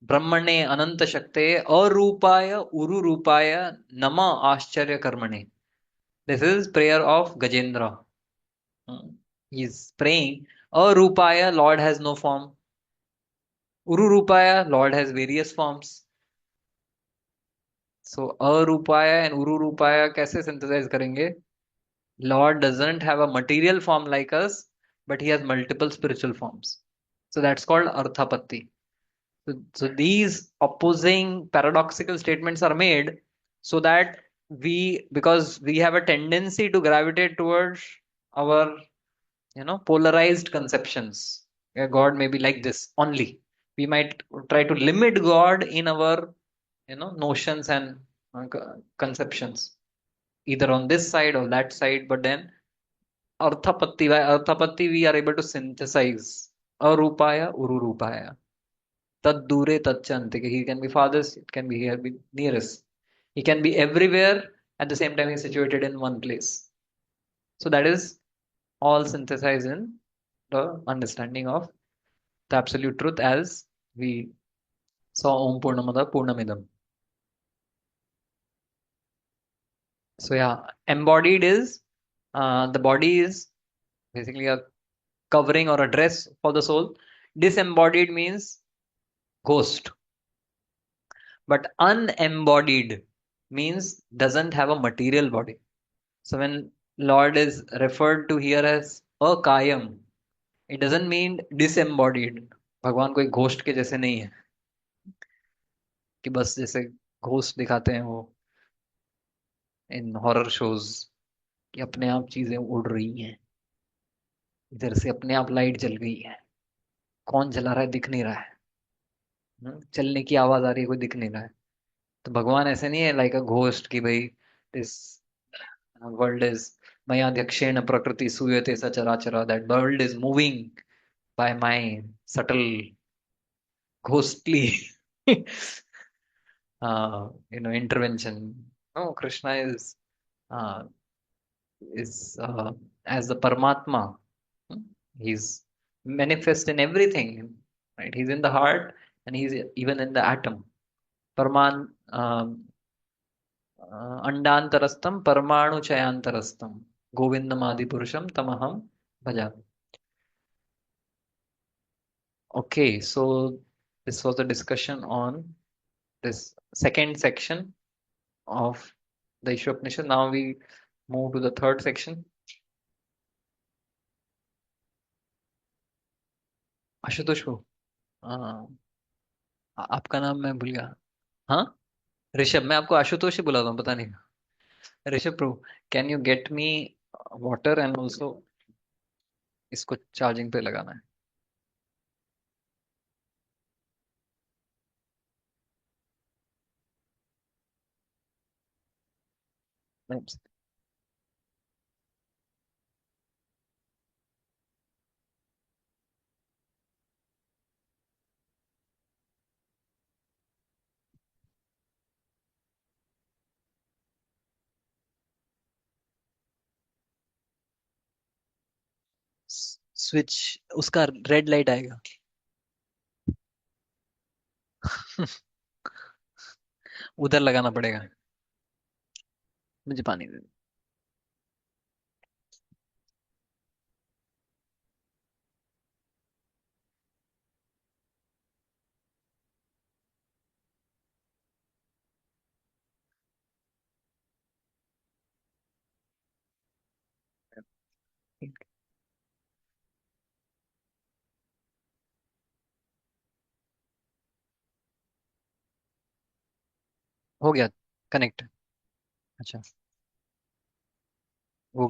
Brahmane Ananta Shakte Arupaya Ururupaya Nama Ascharya Karmane. This is prayer of Gajendra. He's praying, Arupaya, Lord has no form. Ururupaya, Lord has various forms. So, Arupaya and Ururupaya कैसे synthesize करेंगे? Lord doesn't have a material form like us, but he has multiple spiritual forms. So that's called Arthapatti. So these opposing paradoxical statements are made so that because we have a tendency to gravitate towards our, polarized conceptions. Yeah, God may be like this only. We might try to limit God in our, notions and conceptions, either on this side or that side. But then by Arthapatti, we are able to synthesize Arupaya, Ururupaya. Tad Dure Tad Chantika. He can be farthest, it can be here, be nearest. He can be everywhere at the same time he's situated in one place. So that is all synthesized in the understanding of the absolute truth as we saw Om Purnamada Purnamidam. So yeah, embodied is the body is basically a covering or a dress for the soul. Disembodied means ghost. But unembodied means doesn't have a material body. So when Lord is referred to here as akayam, it doesn't mean disembodied. भगवान कोई ghost के जैसे नहीं है कि बस जैसे ghost दिखाते हैं वो इन हॉरर शोज कि अपने आप चीजें उड़ रही हैं, इधर से अपने आप लाइट जल गई है, कौन जला रहा है दिख नहीं रहा है, चलने की आवाज आ रही है कोई दिख नहीं रहा है. तो भगवान ऐसे नहीं है लाइक अ घोस्ट कि भाई दिस वर्ल्ड इज मयाध्यक्षेण प्रकृति सूयते सचराचरा, that world is moving by my subtle ghostly intervention. No, Krishna uh, is as the Paramatma. Hmm? He's manifest in everything, right? He's in the heart and he's even in the atom. Paraman Andantarastam Parmanu Chayantarastam Govindam Adipurusham Tamaham Bhaja. Okay, so this was the discussion on this second section of the Ishopanishad. Now we move to the third section. Ashutosh को आपका नाम मैं भूल गया. हाँ, ऋषभ. मैं आपको आशुतोष ही बुलाता हूँ, पता नहीं. Rishabh Prabhu, can you get me water and also इसको चार्जिंग पे लगाना है. स्विच उसका रेड लाइट आएगा. उधर लगाना पड़ेगा. मुझे पानी दे. हो गया कनेक्ट. अच्छा, वो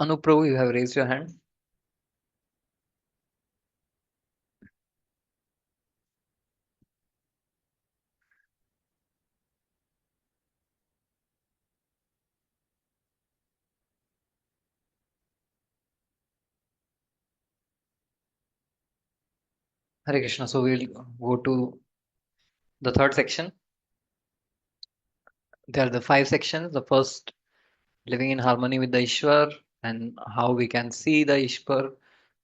Anuprabhu, you have raised your hand. Hare Krishna. So we'll go to the third section. There are the 5 sections. The first, living in harmony with the Ishwar, and how we can see the Ishwar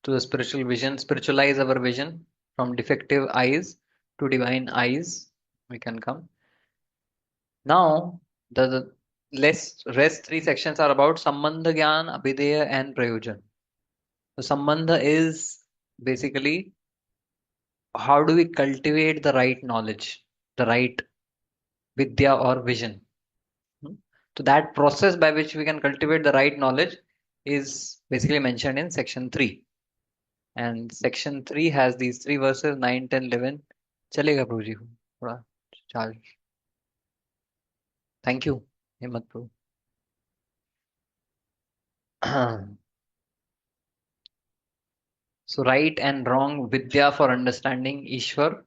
to the spiritual vision, spiritualize our vision from defective eyes to divine eyes. We can come. Now, the rest 3 sections are about Sambandha Gyan, Abhideya, and Prayojan. So, Sambandha is basically how do we cultivate the right knowledge, the right Vidya or vision. So, that process by which we can cultivate the right knowledge is basically mentioned in section 3. And section 3 has these 3 verses 9, 10, 11. चलेगा प्रभु जी थोड़ा charge. Thank you, Himmat Prabhu. So right and wrong Vidya for understanding Ishwar.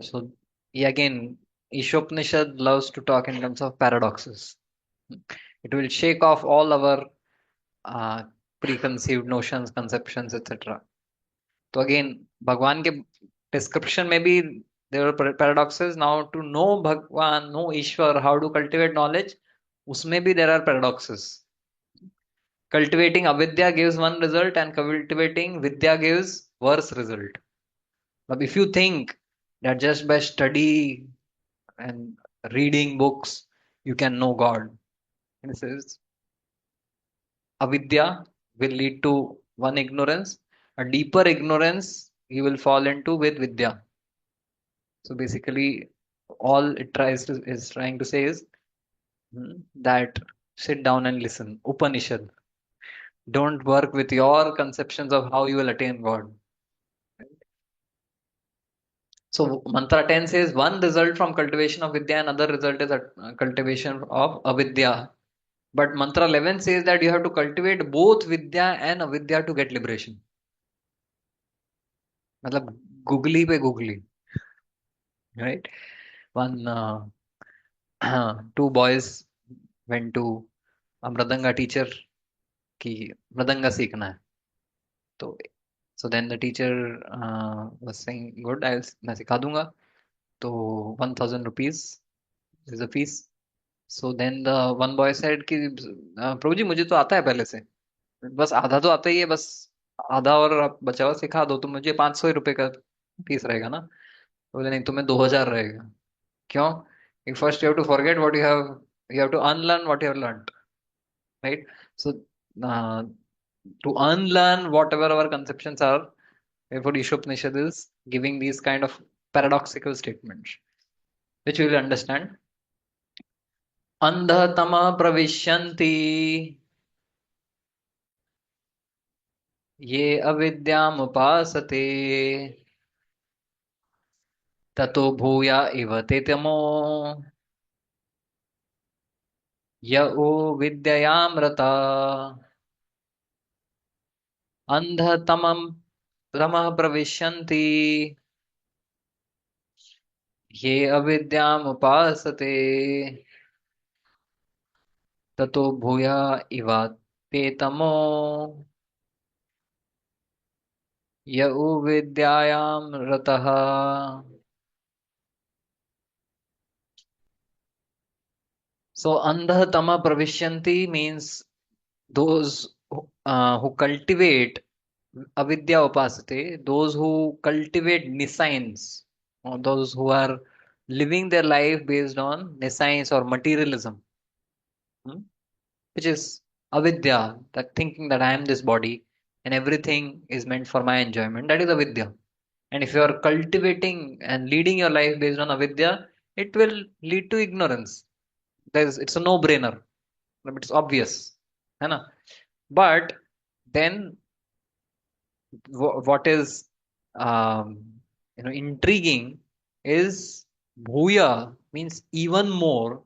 So again, Ishopanishad loves to talk in terms of paradoxes. It will shake off all our preconceived notions, conceptions, etc. So again, Bhagwan के description में भी there are paradoxes. Now to know Bhagwan, know Ishwar, how to cultivate knowledge, उसमें भी there are paradoxes. Cultivating avidya gives one result and cultivating vidya gives worse result. But if you think that just by study and reading books you can know God, this is avidya will lead to one ignorance. A deeper ignorance you will fall into with vidya. So basically, all it is trying to say is that sit down and listen. Upanishad. Don't work with your conceptions of how you will attain God. So mantra 10 says one result from cultivation of vidya, another result is a cultivation of avidya. But mantra 11 says that you have to cultivate both vidya and avidya to get liberation. मतलब googly पे googly, right? One two boys went to a mridanga teacher कि मृदंगा सीखना है तो so then the teacher was saying good मैं सिखा दूंगा तो 1000 rupees is the fees. So then the one boy said कि प्रभु जी मुझे तो आता है पहले से बस आधा तो आता ही है बस आधा और आप बचा हुआ सिखा दो तो मुझे 500 रुपए का फीस रहेगा ना तो बोले नहीं तुम्हें 2000 रहेगा क्यों first you have to forget what you have to unlearn what you have learned right so uh, to unlearn whatever our conceptions are therefore Ishopanishad is giving these kind of paradoxical statements which we will understand अंधतमः प्रविशन्ति ये अविद्यामुपासते ततो भूया इव ते तमो य ओ विद्ययामृता अंधतमं तमः प्रविशन्ति ये अविद्यामुपासते ततो भूया इव ते तमो य उ विद्यायां रतः. So andha tama pravishyanti means those who cultivate avidya upasate, those who cultivate nescience, or those who are living their life based on nescience or materialism, which is avidya, that thinking that I am this body and everything is meant for my enjoyment, that is avidya. And if you are cultivating and leading your life based on avidya, it will lead to ignorance. It's a no-brainer. It's obvious. है ना? But then what is intriguing is bhuya means even more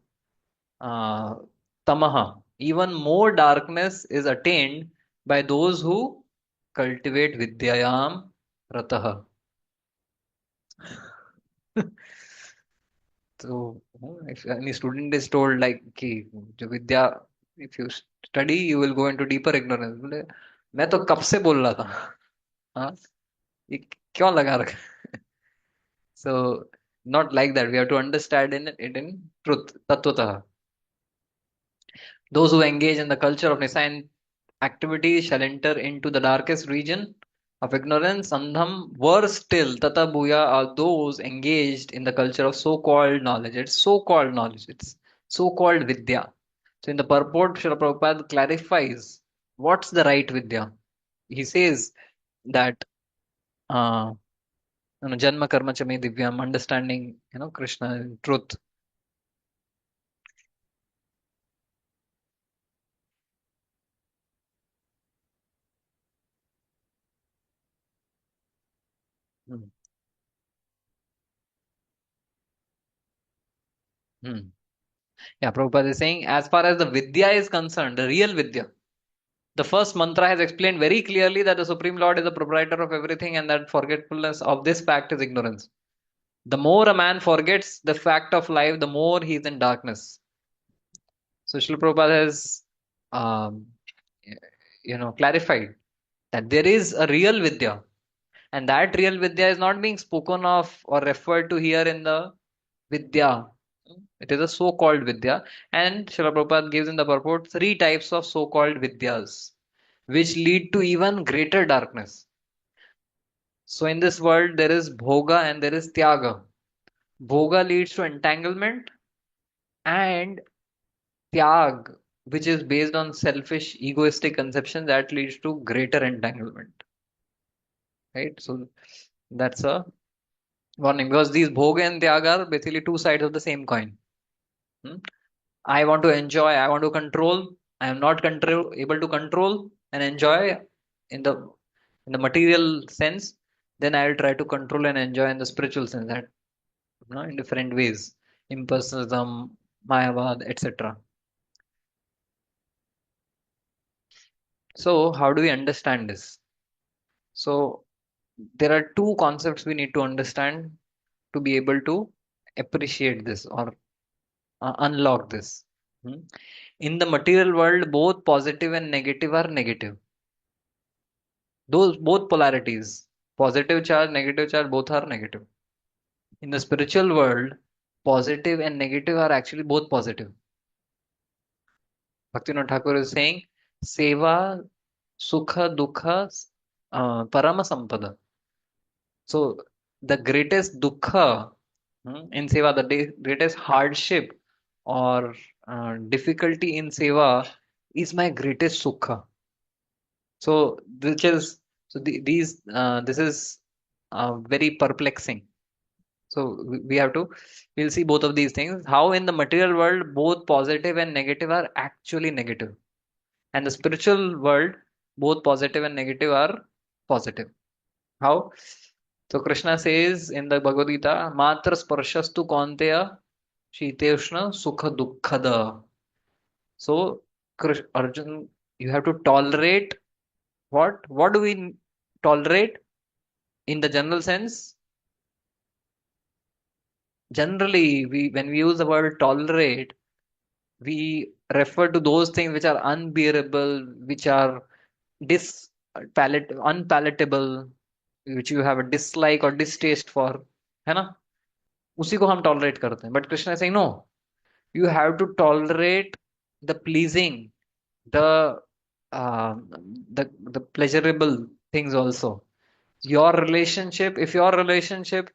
tamaha. Even more darkness is attained by those who cultivate vidyayam rataha. So, if any student is told like कि जो विद्या, if you study, you will go into deeper ignorance. बोले मैं तो कब से बोल रहा था, हाँ ये क्यों लगा रखा? So, not like that. We have to understand it in truth, tatvata. Those who engage in the culture of Nisayan activity shall enter into the darkest region of ignorance. Andham, worse still, Tata Bhuya are those engaged in the culture of so-called knowledge. It's so-called knowledge. It's so-called Vidya. So in the purport, Srila Prabhupada clarifies what's the right Vidya. He says that Janma Karma Chame Divyam, understanding, Krishna, truth. Hmm. Hmm. Yeah, Prabhupada is saying, as far as the Vidya is concerned, the real Vidya, the first mantra has explained very clearly that the Supreme Lord is the proprietor of everything and that forgetfulness of this fact is ignorance. The more a man forgets the fact of life, the more he is in darkness. So Srila Prabhupada has, um, clarified that there is a real Vidya, and that real Vidya is not being spoken of or referred to here in the Vidya. It is a so-called Vidya, and Srila Prabhupada gives in the purport three types of so-called Vidyas, which lead to even greater darkness. So in this world, there is Bhoga and there is Tyaga. Bhoga leads to entanglement, and Tyag, which is based on selfish, egoistic conception, that leads to greater entanglement. Right? So that's a warning, because these Bhoga and Tyaga are basically two sides of the same coin. Hmm? I want to enjoy, I want to control. I am not able to control and enjoy in the material sense. Then I will try to control and enjoy in the spiritual sense, that in different ways, impersonalism, Mayavad, etc. So how do we understand this? So there are two concepts we need to understand to be able to appreciate this or unlock this. Hmm? In the material world, both positive and negative are negative. Those both polarities, positive charge, negative charge, both are negative. In the spiritual world, positive and negative are actually both positive. Bhaktivinoda Thakur is saying, Seva, Sukha, Dukha, Parama Sampada. So the greatest Dukha in Seva, the greatest hardship or difficulty in Seva is my greatest Sukha. So which is these this is very perplexing. So we have to, we'll see both of these things. How in the material world both positive and negative are actually negative, and the spiritual world both positive and negative are positive. How? So Krishna says in the Bhagavad Gita, Matra sparshastu kaunteya shiteshna sukha dukkhada. So Arjun, you have to tolerate what? What do we tolerate in the general sense? Generally, when we use the word tolerate, we refer to those things which are unbearable, which are unpalatable, which you have a dislike or distaste for, है ना? उसी को हम tolerate करते हैं. But Krishna is saying no. You have to tolerate the pleasing, the uh, the pleasurable things also. Your relationship, if your relationship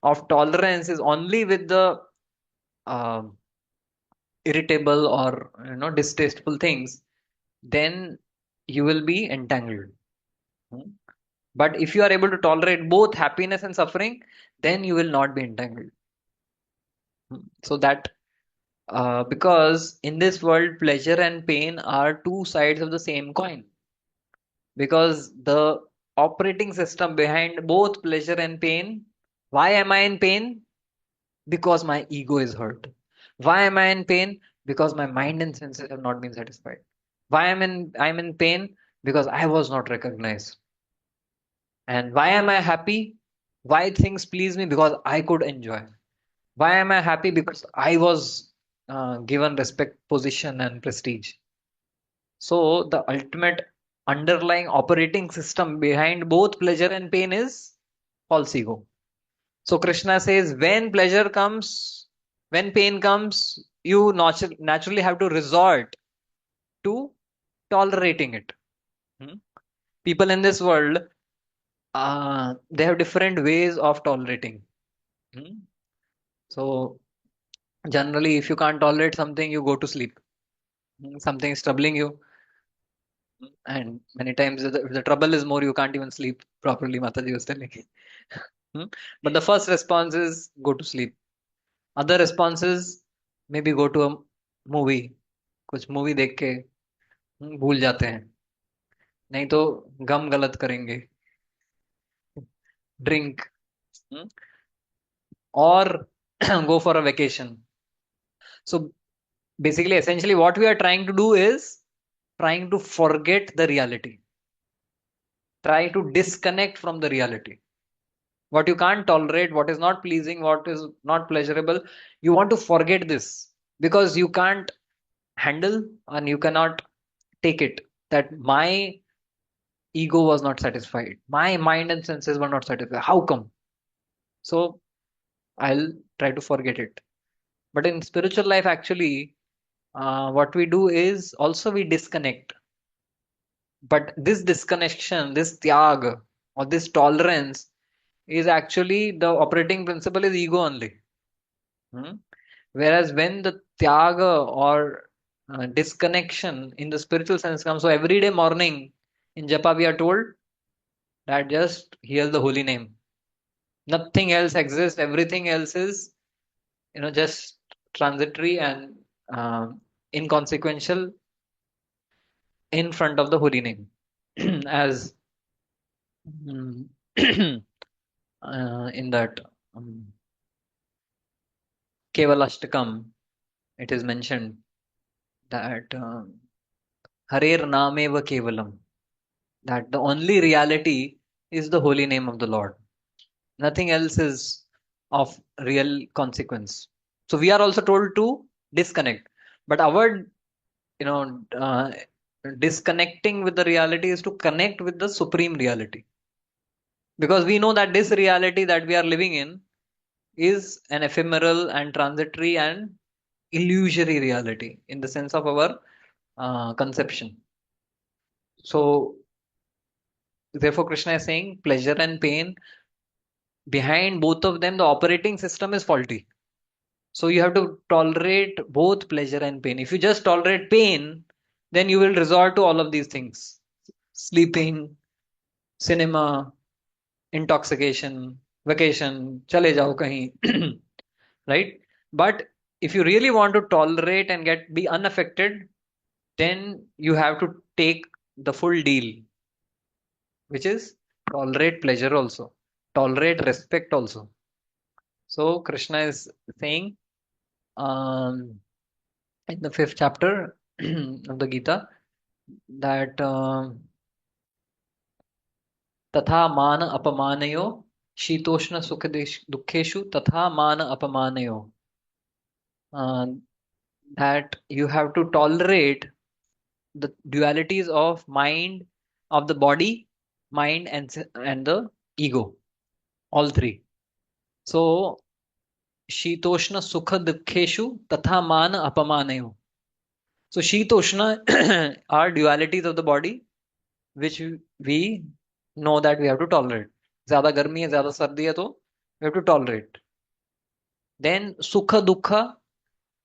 of tolerance is only with the uh, irritable or distasteful things, then you will be entangled. Hmm? But if you are able to tolerate both happiness and suffering, then you will not be entangled. So that because in this world, pleasure and pain are two sides of the same coin. Because the operating system behind both pleasure and pain, why am I in pain? Because my ego is hurt. Why am I in pain? Because my mind and senses have not been satisfied. Why I'm in pain? Because I was not recognized. And why am I happy? Why things please me? Because I could enjoy. Why am I happy? Because I was given respect, position, and prestige. So the ultimate underlying operating system behind both pleasure and pain is false ego. So Krishna says, when pleasure comes, when pain comes, you naturally have to resort to tolerating it. Hmm? People in this world, they have different ways of tolerating. Hmm? So generally, if you can't tolerate something, you go to sleep. Something is troubling you, and many times if the trouble is more, you can't even sleep properly. Mataji was telling. Hmm? But the first response is go to sleep. Other responses maybe go to a movie. कुछ movie देख के भूल जाते हैं. नहीं तो गम गलत करेंगे. Drink. Or go for a vacation. So basically, essentially, what we are trying to do is trying to forget the reality. Try to disconnect from the reality. What you can't tolerate, what is not pleasing, what is not pleasurable, you want to forget this because you can't handle and you cannot take it. That my ego was not satisfied, my mind and senses were not satisfied. How come? So I'll try to forget it. But in spiritual life, actually, what we do is also we disconnect. But this disconnection, this tyag or this tolerance is actually the operating principle is ego only. Hmm? Whereas when the tyaga or disconnection in the spiritual sense comes, so every day morning in Japa we are told that just hear the holy name. Nothing else exists. Everything else is, just transitory and inconsequential in front of the holy name. As mm, in that um, Kevalashtakam, it is mentioned that Harer Nameva Kevalam, that the only reality is the holy name of the Lord. Nothing else is of real consequence. So we are also told to disconnect. But our, you know, uh, disconnecting with the reality is to connect with the supreme reality. Because we know that this reality that we are living in is an ephemeral and transitory and illusory reality in the sense of our conception. So, therefore, Krishna is saying pleasure and pain, behind both of them, the operating system is faulty. So, you have to tolerate both pleasure and pain. If you just tolerate pain, then you will resort to all of these things: sleeping, cinema, intoxication, vacation, chale jao kahin, right? But if you really want to tolerate and be unaffected, then you have to take the full deal, which is tolerate pleasure also, tolerate respect also. So Krishna is saying in the fifth chapter of the Gita that तथा मान अपमानयो शीतोष्ण सुख दुखेषु तथा मान अपमानयो, uh, that you have to tolerate the dualities of mind, of the body, mind, and the ego, all three. So शीतोष्ण सुख दुखेषु तथा मान अपमानयो. So शीतोष्ण are dualities of the body which we know that we have to tolerate. ज्यादा गर्मी है, ज्यादा सर्दी है, तो we have to tolerate. Then sukha dukha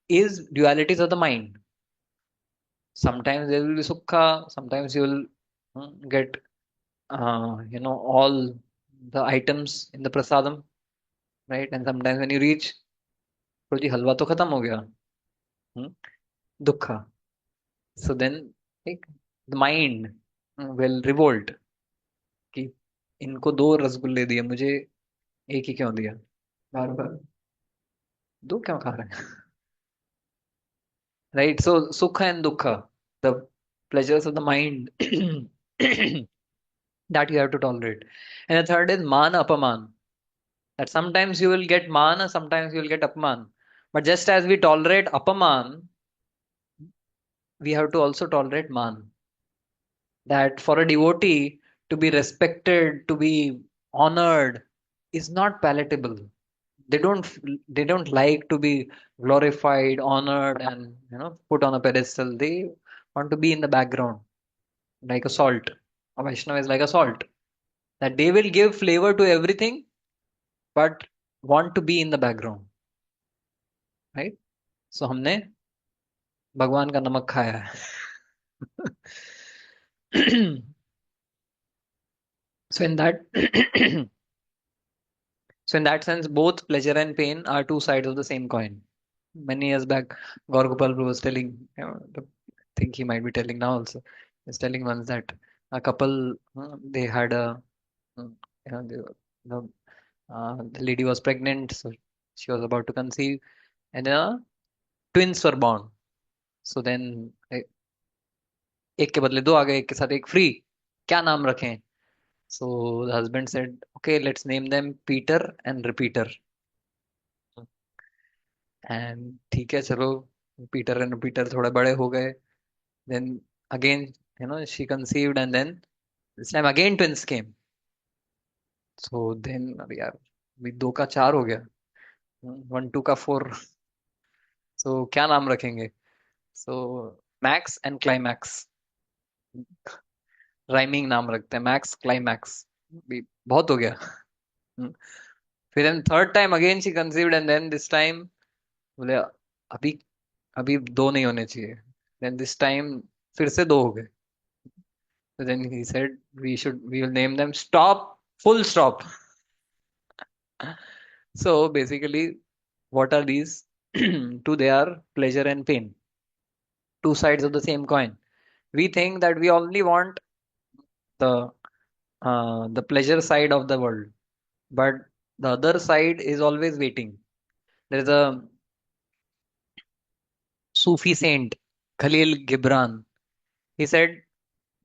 is dualities of the mind. Sometimes there will be sukha, sometimes you will get all the items in the prasadam, right? And sometimes when you reach, तो जी हलवा तो खत्म हो गया. Dukha. So then like, the mind will revolt कि इनको दो रसगुल्ले दिए, मुझे एक ही क्यों दिया, बार बार दो क्यों खा रहे हैं. right? So sukha and dukkha, the pleasures of the mind that you have to tolerate. And the third is man apaman, that sometimes you will get man and sometimes you will get apaman. But just as we tolerate apaman, we have to also tolerate man. That for a devotee to be respected, to be honored, is not palatable. They don't like to be glorified, honored, and put on a pedestal. They want to be in the background, like a salt. A Vaishnava is like a salt. That they will give flavor to everything, but want to be in the background, right? So हमने भगवान का नमक खाया है. So in that so in that sense, both pleasure and pain are two sides of the same coin. Many years back, Gaur Gopal was telling, I think he might be telling now also. He's telling once that a couple, they had a, uh, you know, they, were- the lady was pregnant, so she was about to conceive, and twins were born. So then, एक के बदले दो आ गए, एक के साथ एक free. क्या नाम रखें? So the husband said, okay, let's name them Peter and Repeater. And ठीक है, चलो, पीटर एंड रिपीटर थोड़े बड़े हो गए. Then again, she conceived, and then this time again twins came. So then, अरे यार, अभी दो का चार हो गया, वन टू का फोर. So क्या नाम रखेंगे? So max and climax, rhyming नाम रखते हैं, मैक्स क्लाइमैक्स. भी बहुत हो गया. हम्म. फिर third time again she conceived, and then this time बोले अभी अभी दो नहीं होने चाहिए. देन दिस टाइम फिर से दो हो गए. So then he said, we will name them Stop, Full Stop. So basically, what are these? Two, they are pleasure and pain, two sides of the same coin. We think that we only want the the pleasure side of the world, but the other side is always waiting. There is a Sufi saint, Khalil Gibran. He said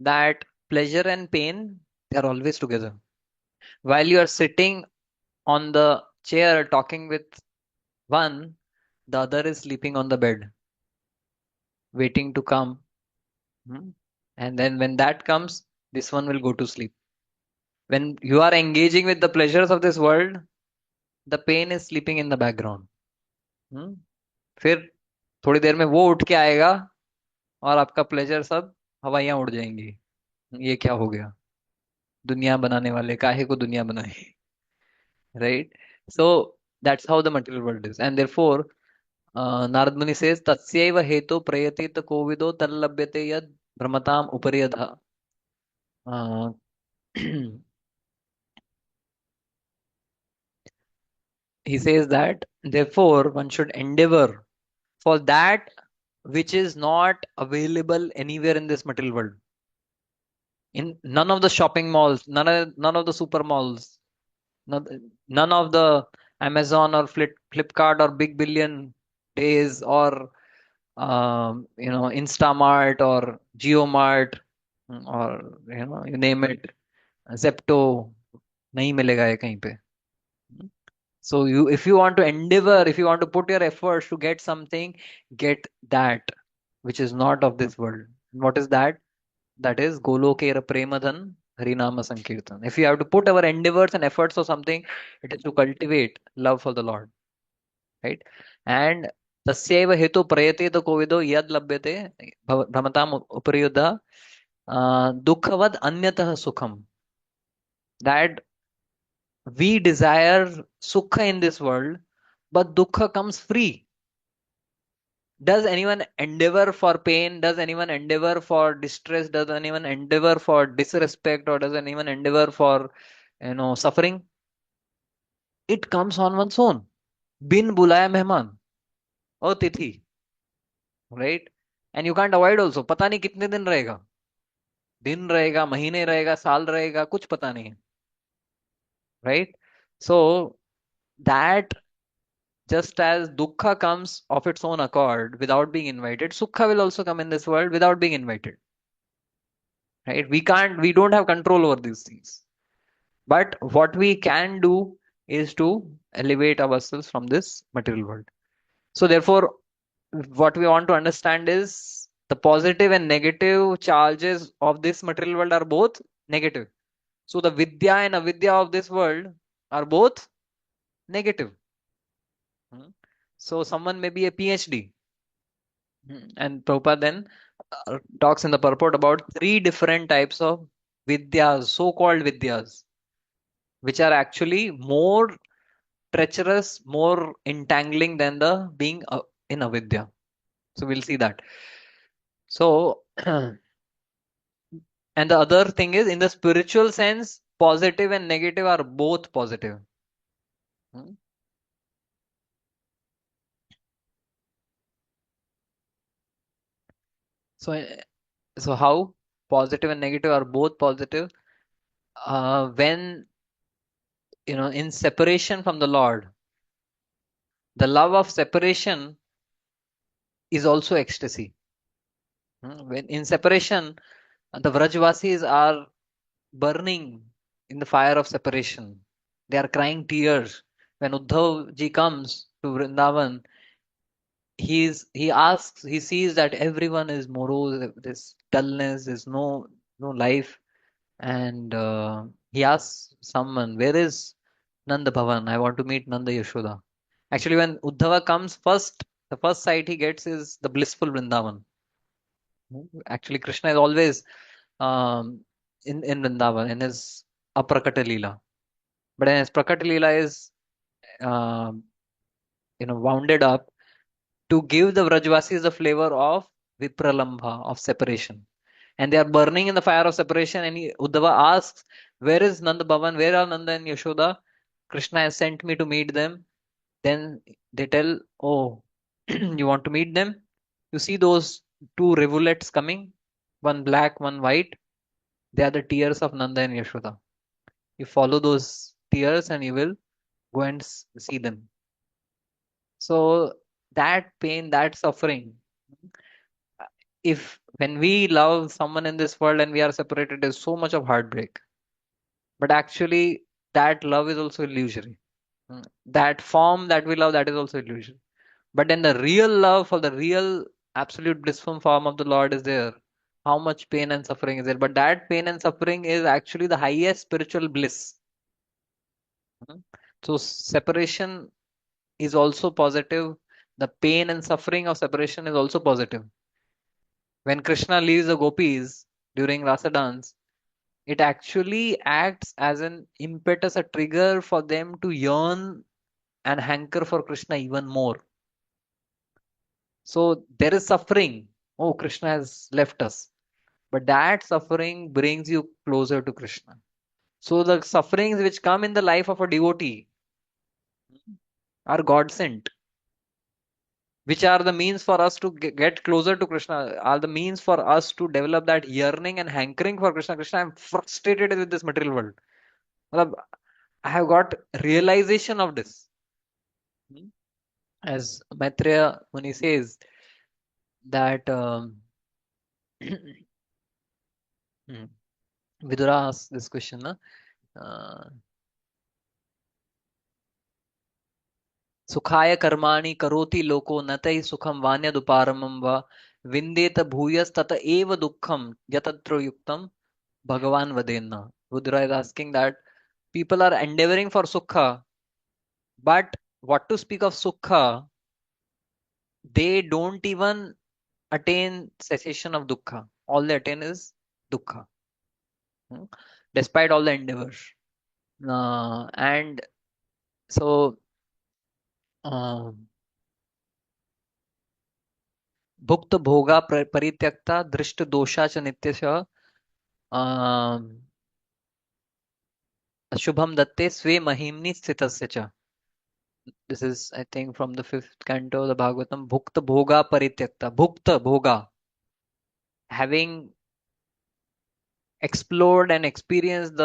that pleasure and pain, they are always together. While you are sitting on the chair talking with one, the other is sleeping on the bed, waiting to come. Hmm? And then when that comes, this one will go to sleep. When you are engaging with the pleasures of this world, the pain is sleeping in the background. Hmm? फिर थोड़ी देर में वो उठ के आएगा और आपका pleasure सब हवाइयां उड़ जाएंगी. ये क्या हो गया? दुनिया बनाने वाले काहे को दुनिया बनाई. Right? So that's how the material world is. And therefore, Narad Muni says, Tasyaiva hetu prayatit kovido tallabhyate yad brahmatam upariyadha. Uh, he says that, therefore, one should endeavor for that which is not available anywhere in this material world. In none of the shopping malls, none of the super malls, none of the Amazon or Flipkart or Big Billion Days or Instamart or JioMart, or you name it, Zepto, नहीं मिलेगा ये कहीं पे. So if you want to endeavor, if you want to put your efforts to get something, get that which is not of this world. And what is that? That is Golokera Premadhan Harinama Sankirtan. If you have to put our endeavors and efforts for something, it is to cultivate love for the Lord, right? And तस्यैव हेतु प्रयते तो कोविदो यद लभ्यते भ्रमताम उपरियुद्ध दुःखवद अन्यतः सुखम. That we desire sukha in this world, but dukkha comes free. Does anyone endeavor for pain? Does anyone endeavor for distress? Does anyone endeavor for disrespect? Or does anyone endeavor for suffering? It comes on one's own. Bin bulaya mehman, अतिथि, right? And you can't avoid also. पता नहीं कितने दिन रहेगा, महीने रहेगा, साल रहेगा, कुछ पता नहीं है, right? So that Just as dukkha comes of its own accord without being invited, sukha will also come in this world without being invited. Right? We don't have control over these things. But what we can do is to elevate ourselves from this material world. So therefore, what we want to understand is the positive and negative charges of this material world are both negative. So the vidya and avidya of this world are both negative. So someone may be a PhD. And Prabhupada then talks in the purport about three different types of vidyas, so-called vidyas, which are actually more treacherous, more entangling than the being in avidya. So we'll see that. So, and the other thing is, in the spiritual sense, positive and negative are both positive. Hmm. So, so how positive and negative are both positive? When in separation from the Lord, the love of separation is also ecstasy. When in separation, the Vrajvasis are burning in the fire of separation. They are crying tears. When Uddhav ji comes to Vrindavan, he sees that everyone is morose, this dullness, there's no life, and he asks someone, "Where is Nanda Bhavan? I want to meet Nanda Yashoda." Actually, when Uddhava comes first, the first sight he gets is the blissful Vrindavan. Actually, Krishna is always um, in Vrindavan in his Aprakata Leela. But then his Prakata Leela is um, wounded up to give the Vrajvasis the flavor of Vipralambha, of separation. And they are burning in the fire of separation. And Uddhava asks, "Where is Nanda Bhavan? Where are Nanda and Yashoda? Krishna has sent me to meet them." Then they tell, "Oh, you want to meet them? You see those two rivulets coming, one black, one white? They are the tears of Nanda and Yashoda. You follow those tears and you will go and see them." So that pain, that suffering, if when we love someone in this world and we are separated, there's so much of heartbreak. But actually, that love is also illusory. That form that we love, that is also illusion. But then the real love for the real absolute blissful form of the Lord is there. How much pain and suffering is there? But that pain and suffering is actually the highest spiritual bliss. Hmm. So separation is also positive. The pain and suffering of separation is also positive. When Krishna leaves the gopis during Rasa dance, it actually acts as an impetus, a trigger for them to yearn and hanker for Krishna even more. So there is suffering. Oh, Krishna has left us. But that suffering brings you closer to Krishna. So the sufferings which come in the life of a devotee are God sent, which are the means for us to get closer to Krishna, are the means for us to develop that yearning and hankering for Krishna. Krishna, I'm frustrated with this material world. Matlab, I have got realization of this. As Maitreya Muni says, that Vidura asks this question, na? सुखाय कर्माणि करोति लोको न तैः सुखं वान्यदुपारमं वा विन्देत भूयस्तत एव दुःखं यतत्र युक्तं Bhagavan Vadenna. Rudra is asking that people are endeavoring for sukha, but what to speak of sukha, they don't even attain cessation of dukkha. All they attain is dukkha, hmm, despite all the endeavors. And so, भुक्त भोगा परित्यक्ता दृष्ट दोषा च नित्यशः शुभम दत्ते स्वे महिम्नि स्थितस्य च. This is, I think, from the fifth canto of the Bhagavatam. Bhukta bhoga parityakta. Bhukta bhoga. Having explored and experienced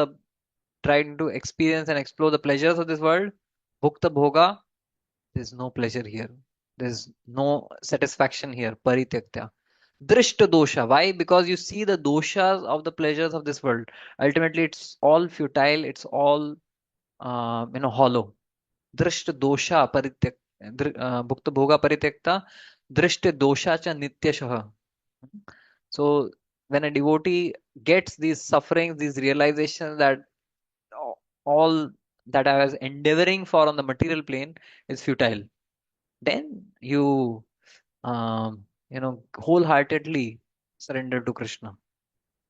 trying to experience and explore the pleasures of this world. Bhukta bhoga There's no pleasure here. There's no satisfaction here. Parityakta. Drishta dosha. Why? Because you see the doshas of the pleasures of this world. Ultimately, it's all futile. It's all hollow. Drishta dosha parityak. Bhukta bhoga parityakta. Drishta dosha cha nityashah. So when a devotee gets these sufferings, these realizations that all that I was endeavoring for on the material plane is futile, then wholeheartedly surrender to Krishna.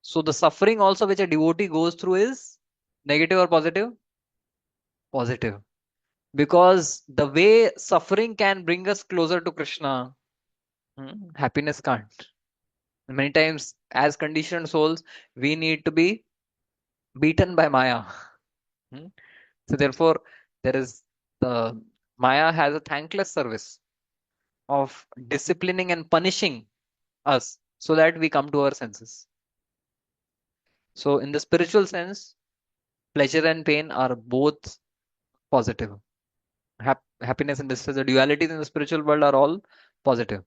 So the suffering also which a devotee goes through is negative or positive? Positive. Because the way suffering can bring us closer to Krishna, happiness can't. Many times, as conditioned souls, we need to be beaten by Maya. Hmm? So therefore, there is the Maya has a thankless service of disciplining and punishing us so that we come to our senses. So in the spiritual sense, pleasure and pain are both positive. Happiness and distress, the dualities in the spiritual world are all positive.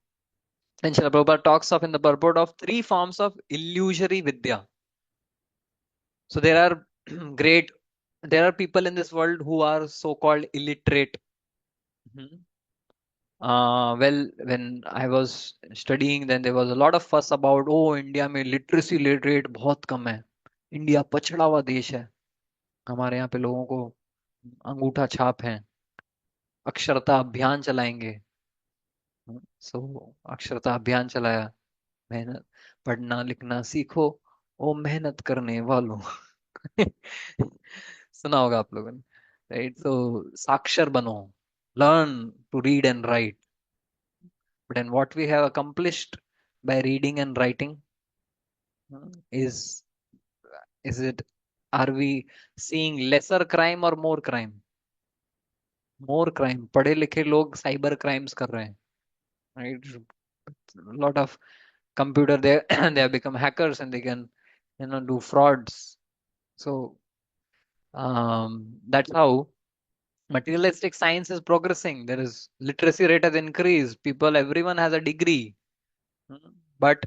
And Srila Prabhupada talks of in the purport of three forms of illusory vidya. So there are people in this world who are so-called illiterate. Mhm. Well, when I was studying, then there was a lot of fuss about, oh, India में literacy rate बहुत कम है. India पछड़ा हुआ देश है. हमारे यहाँ पे लोगों को अंगूठा छाप है. अक्षरता अभियान चलाएंगे. सो अक्षरता अभियान चलाया. मेहनत पढ़ना लिखना सीखो ओ मेहनत करने वालों. सुना होगा आप लोगों ने, राइट? तो साक्षर बनो, learn to read and write. But then what we have accomplished by reading and writing, is is it, are we seeing lesser crime or more crime? More crime. पढ़े लिखे लोग साइबर क्राइम्स कर रहे हैं, right? Lot of computer, they they have become hackers and they can do frauds. So that's how materialistic science is progressing. There is literacy rate has increased. People, everyone has a degree. But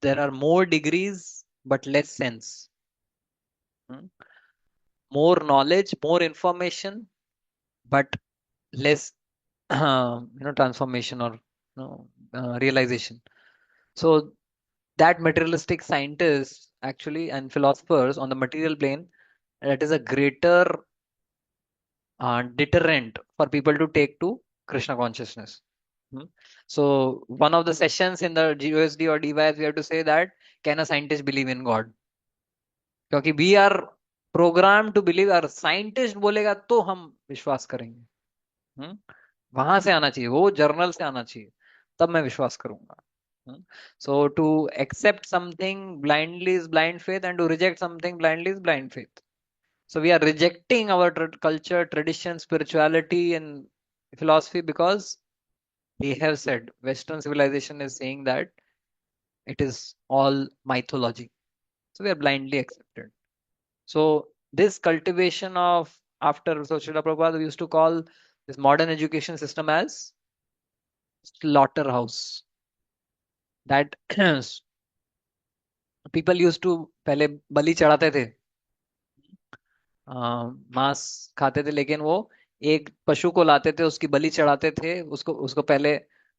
there are more degrees but less sense. More knowledge, more information, but less transformation or realization. So that materialistic scientists actually and philosophers on the material plane, that is a greater deterrent for people to take to Krishna consciousness. So one of the sessions in the GOSD or DYS, we have to say that, can a scientist believe in God? क्योंकि we are program to believe, और scientist बोलेगा तो हम विश्वास करेंगे. वहां से आना चाहिए, वो जर्नल से आना चाहिए, तब मैं विश्वास करूंगा. So to accept something blindly is blind faith, and to reject something blindly is blind faith. So we are rejecting our culture, tradition, spirituality, and philosophy because they have said, Western civilization is saying that it is all mythology. So we are blindly accepted. So this cultivation of, after Srila Prabhupada, we used to call this modern education system as slaughterhouse. That people used to पहले बलि चढ़ाते थे, मांस खाते थे, लेकिन वो एक पशु को लाते थे, उसकी बलि चढ़ाते थे, उसको उसको पहले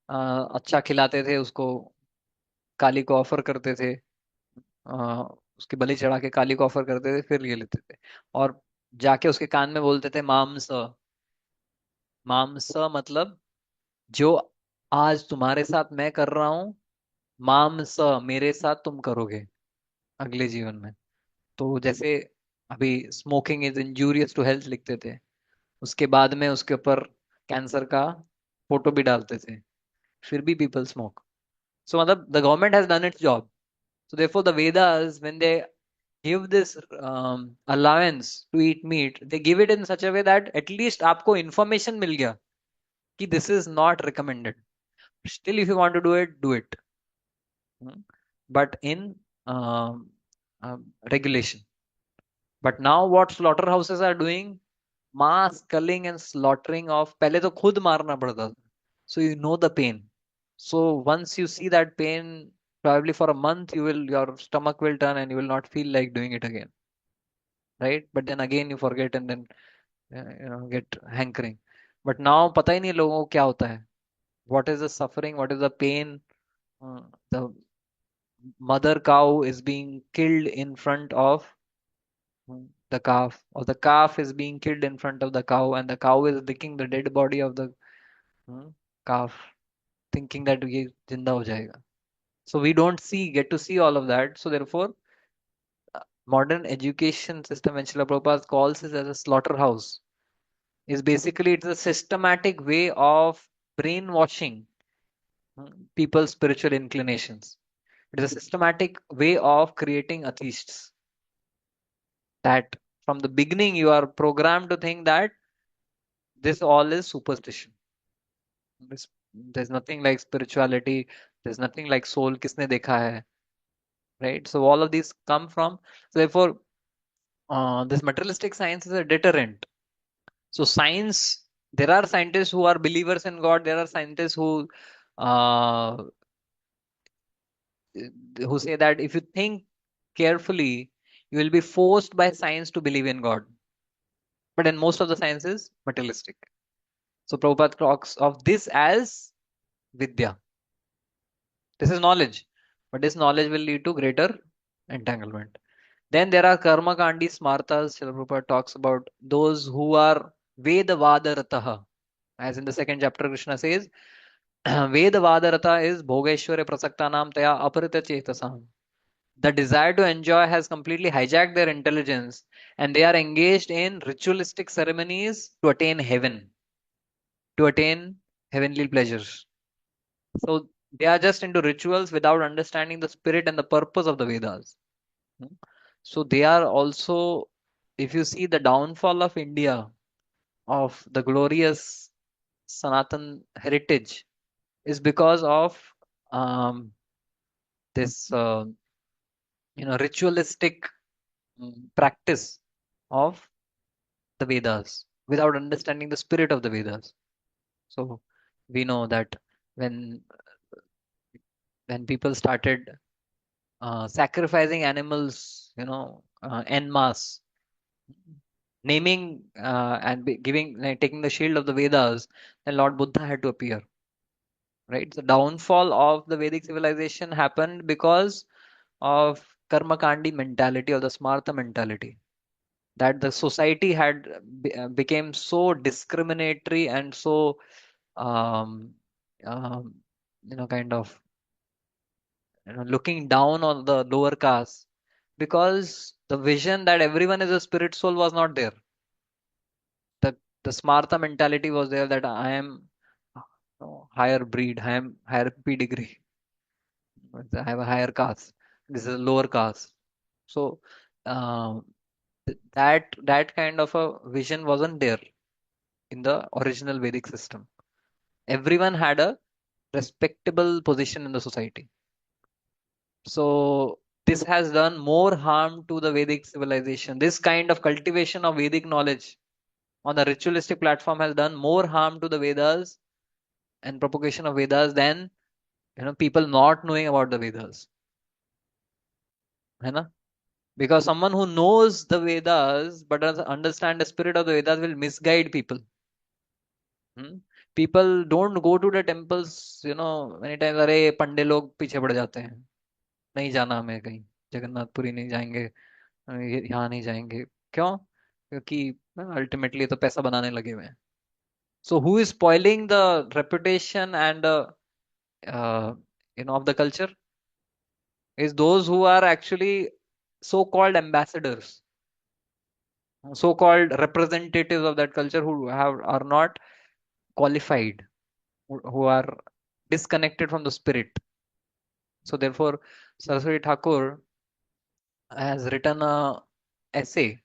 अच्छा खिलाते थे, उसको काली को ऑफर करते थे, उसकी बलि चढ़ा के काली को ऑफर करते थे, फिर ये लेते थे, और जाके उसके कान में बोलते थे मांस. मांस मतलब जो आज तुम्हारे साथ मैं कर रहा हूं, मांस मेरे साथ तुम करोगे अगले जीवन में. तो जैसे अभी smoking is injurious to health लिखते थे, उसके बाद में उसके ऊपर कैंसर का फोटो भी डालते थे, फिर भी पीपल स्मोक. सो मतलब the government has done its job. So therefore, the Vedas, when they give this allowance to eat meat, they give it in such a way that at least आपको information मिल गया कि this is not recommended. Still, if you want to do it, do it. But in regulation. But now what slaughterhouses are doing, mass culling and slaughtering of, पहले तो खुद मारना पड़ता था. So you know the pain. So once you see that pain, probably for a month, your stomach will turn and you will not feel like doing it again, right? But then again you forget and then get hankering. But now पता ही नहीं लोगों को क्या होता है. What is the suffering? What is the pain? The mother cow is being killed in front of the calf, or the calf is being killed in front of the cow, and the cow is licking the dead body of the calf, thinking that ये जिंदा हो जाएगा. So we don't get to see all of that. So therefore, modern education system, when Srila Prabhupada calls it as a slaughterhouse, is basically it's a systematic way of brainwashing people's spiritual inclinations. It is a systematic way of creating atheists. That from the beginning you are programmed to think that this all is superstition. There's nothing like spirituality. There's nothing like soul. Kisne dekha hai, right? So all of these come from. So therefore, this materialistic science is a deterrent. So science, there are scientists who are believers in God. There are scientists uh, who say that if you think carefully, you will be forced by science to believe in God. But in most of the science is materialistic. So Prabhupada talks of this as Vidya. This is knowledge, but this knowledge will lead to greater entanglement. Then there are karma kandi smartas. Srila Prabhupada talks about those who are Vedavadarataha. As in the second chapter, Krishna says, Vedavadarata is Bhogeshwara Prasaktanam Taya Aparita Chetasam. The desire to enjoy has completely hijacked their intelligence and they are engaged in ritualistic ceremonies to attain heaven, to attain heavenly pleasures. So they are just into rituals without understanding the spirit and the purpose of the Vedas. So they are also, if you see the downfall of India, of the glorious Sanatan heritage, is because of um, this, ritualistic practice of the Vedas without understanding the spirit of the Vedas. So we know that when when people started sacrificing animals, en masse, naming and giving, like, taking the shield of the Vedas, then Lord Buddha had to appear. Right? The downfall of the Vedic civilization happened because of karma kandi mentality, or the smartha mentality, that the society had became so discriminatory and so um, um, kind of looking down on the lower caste, because the vision that everyone is a spirit soul was not there. The smartha mentality was there, that I am higher breed, I am higher pedigree, I have a higher caste, this is a lower caste. So um, that kind of a vision wasn't there in the original Vedic system. Everyone had a respectable position in the society. So this has done more harm to the Vedic civilization. This kind of cultivation of Vedic knowledge on the ritualistic platform has done more harm to the Vedas and propagation of Vedas than people not knowing about the Vedas. है ना? Because someone who knows the Vedas but doesn't understand the spirit of the Vedas will misguide people. People don't go to the temples, many times, अरे पंडे लोग पीछे पड़ जाते हैं, नहीं जाना हमें कहीं, जगन्नाथपुरी नहीं जाएंगे, यहाँ नहीं जाएंगे. क्यों? क्योंकि अल्टीमेटली तो पैसा बनाने लगे हुए हैं. So who is spoiling the reputation and of the culture is those who are actually so-called ambassadors, so-called representatives of that culture, who are not qualified, who are disconnected from the spirit. So therefore, Saraswati Thakur has written a essay